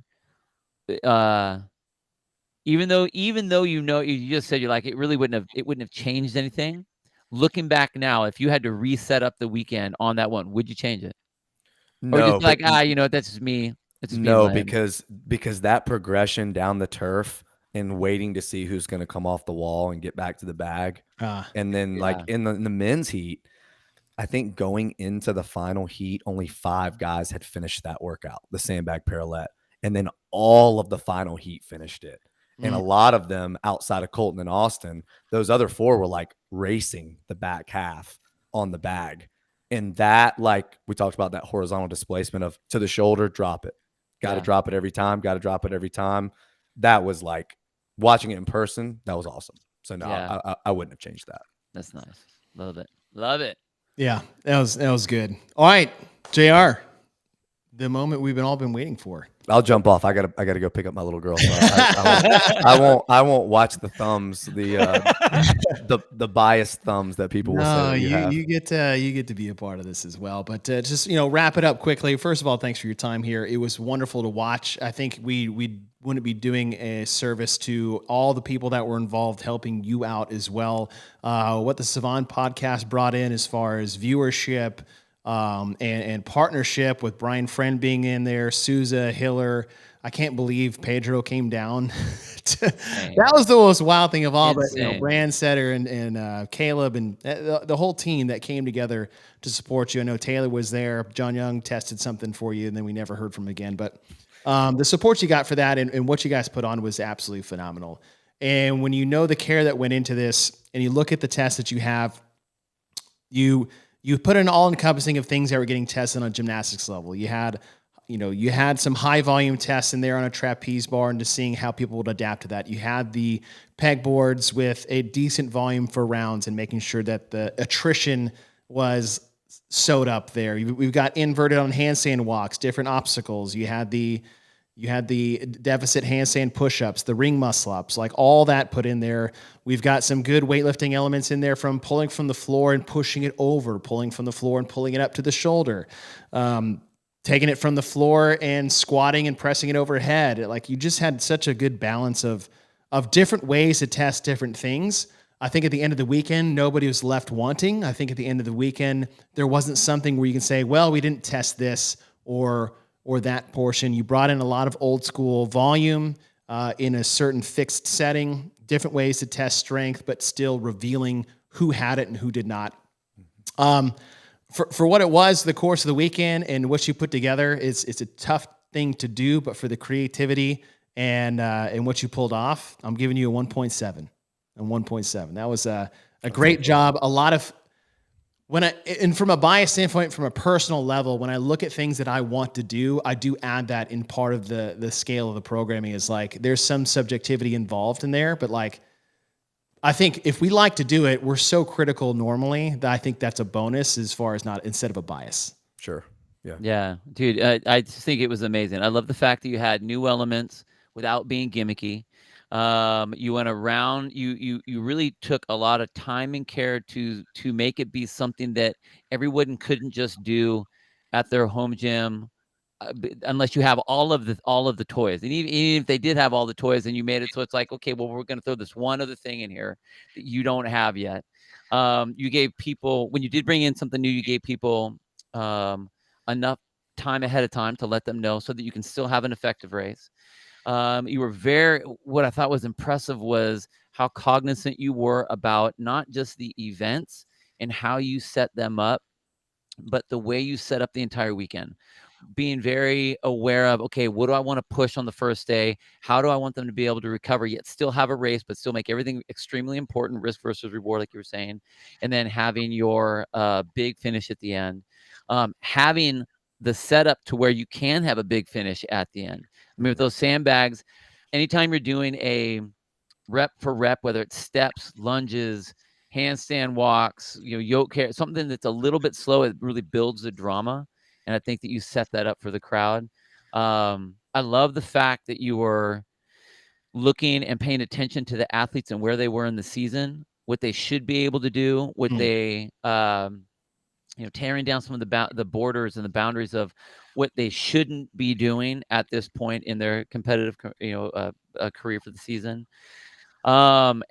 even though you know, you just said you're like, it wouldn't have changed anything. Looking back now, if you had to reset up the weekend on that one, would you change it? No, or just like, you know, that's just me. That's just no, me because that progression down the turf and waiting to see who's going to come off the wall and get back to the bag. And then like in the men's heat, I think going into the final heat, only 5 guys had finished that workout, the sandbag parallel. And then all of the final heat finished it. And a lot of them outside of Colton and Austin, those other 4 were like racing the back half on the bag. And that, like we talked about, that horizontal displacement of to the shoulder, drop it. Got to drop it every time. Got to drop it every time. That was like watching it in person. That was awesome. So no, I wouldn't have changed that. That's nice. Love it. Love it. Yeah, that was good. All right, JR, the moment we've all been waiting for. I'll jump off. I gotta go pick up my little girl. So I won't watch the thumbs, the biased thumbs that people will say. You get to be a part of this as well. But just wrap it up quickly. First of all, thanks for your time here. It was wonderful to watch. I think we wouldn't be doing a service to all the people that were involved helping you out as well. What the Sevan Podcast brought in as far as viewership. And partnership with Brian Friend being in there, Souza, Hiller. I can't believe Pedro came down. That was the most wild thing of all. Insane. But Brand Setter and Caleb and the whole team that came together to support you. I know Taylor was there. John Young tested something for you, and then we never heard from him again. But the support you got for that and what you guys put on was absolutely phenomenal. And when you know the care that went into this, and you look at the tests that you have, you put an all-encompassing of things that were getting tested on a gymnastics level. You had some high volume tests in there on a trapeze bar and just seeing how people would adapt to that. You had the peg boards with a decent volume for rounds and making sure that the attrition was sewed up there. We've got inverted on handstand walks, different obstacles. You had the deficit handstand push-ups, the ring muscle-ups, like all that put in there. We've got some good weightlifting elements in there, from pulling from the floor and pushing it over, pulling from the floor and pulling it up to the shoulder, taking it from the floor and squatting and pressing it overhead. Like, you just had such a good balance of different ways to test different things. I think at the end of the weekend, nobody was left wanting. I think at the end of the weekend, there wasn't something where you can say, well, we didn't test this or that portion. You brought in a lot of old school volume in a certain fixed setting, different ways to test strength, but still revealing who had it and who did not. For what it was, the course of the weekend and what you put together, it's a tough thing to do, but for the creativity and what you pulled off, I'm giving you a 1.7. A 1.7. That was a great job. A lot of and from a bias standpoint, from a personal level, when I look at things that I want to do, I do add that in part of the scale of the programming. Is like there's some subjectivity involved in there, but like I think if we like to do it, we're so critical normally that I think that's a bonus as far as not instead of a bias. Sure. Yeah. Yeah, dude, I just think it was amazing. I love the fact that you had new elements without being gimmicky. You went around. You really took a lot of time and care to make it be something that everyone couldn't just do at their home gym. Unless you have all of the toys, and even if they did have all the toys, and you made it so it's like, okay, well, we're going to throw this one other thing in here that you don't have yet. You gave people, when you did bring in something new, you gave people enough time ahead of time to let them know so that you can still have an effective race. You were what I thought was impressive was how cognizant you were about not just the events and how you set them up, but the way you set up the entire weekend. Being very aware of, okay, what do I want to push on the first day? How do I want them to be able to recover, yet still have a race, but still make everything extremely important, risk versus reward, like you were saying. And then having your big finish at the end. Having the setup to where you can have a big finish at the end. I mean, with those sandbags, anytime you're doing a rep for rep, whether it's steps, lunges, handstand walks, yoke carry, something that's a little bit slow, it really builds the drama. And I think that you set that up for the crowd. I love the fact that you were looking and paying attention to the athletes and where they were in the season, what they should be able to do, what they, tearing down some of the borders and the boundaries of what they shouldn't be doing at this point in their competitive, career for the season. And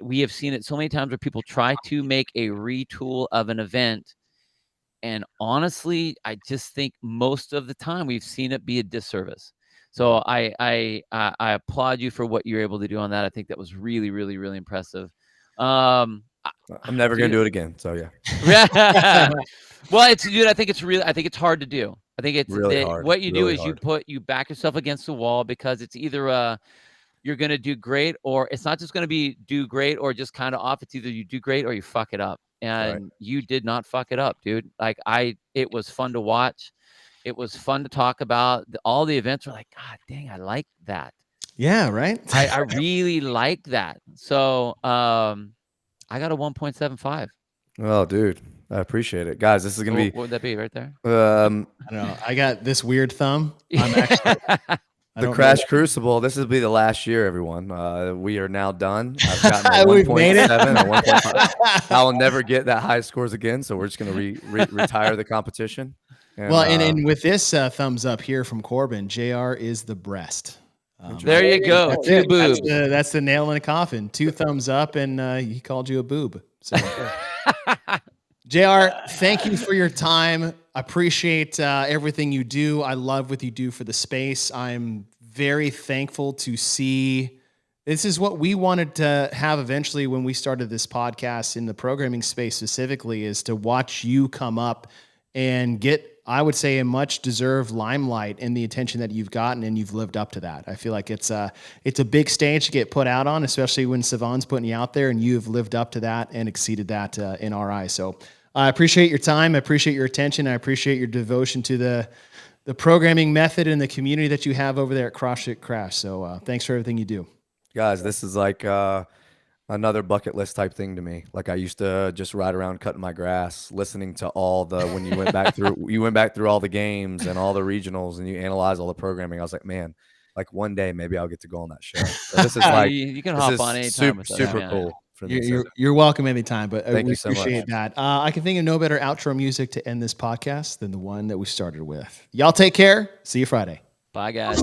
we have seen it so many times where people try to make a retool of an event. And honestly, I just think most of the time we've seen it be a disservice. So I applaud you for what you're able to do on that. I think that was really, really, really impressive. I'm never going to do it again. So yeah. Well, I think it's hard to do. I think it's really hard. What you really do is you back yourself against the wall, because it's either you're going to do great, or it's not just going to be do great or just kind of off. It's either you do great or you fuck it up. And you did not fuck it up, dude. It was fun to watch. It was fun to talk about. All the events were like, God dang, I like that. Yeah, right. I really like that. So I got a 1.75. Oh, dude, I appreciate it, guys. This is gonna be. What would that be right there? I don't know. I got this weird thumb. I'm actually. The Crash Crucible. This will be the last year, everyone. We are now done. I've gotten a 1.7 or 1.5. I will never get that high scores again, so we're just going to retire the competition. And with this thumbs up here from Corbin, JR is the breast. There you go. Two boobs. That's the nail in the coffin. 2 thumbs up, and he called you a boob. So, JR, thank you for your time. I appreciate everything you do. I love what you do for the space. I'm very thankful to see. This is what we wanted to have eventually when we started this podcast in the programming space specifically, is to watch you come up and get, I would say, a much deserved limelight and the attention that you've gotten, and you've lived up to that. I feel like it's a big stage to get put out on, especially when Sevan's putting you out there, and you have lived up to that and exceeded that in our eyes. So I appreciate your time. I appreciate your attention. I appreciate your devotion to the programming method and the community that you have over there at CrossFit Crash. So thanks for everything you do. Guys, this is like another bucket list type thing to me. Like, I used to just ride around cutting my grass, listening to when you went back through all the games and all the regionals, and you analyze all the programming. I was like, man, like one day maybe I'll get to go on that show. So this is like you can hop on anytime. Super cool. You're welcome anytime, but Thank you so appreciate much. that. I can think of no better outro music to end this podcast than the one that we started with. Y'all take care. See you Friday. Bye, guys.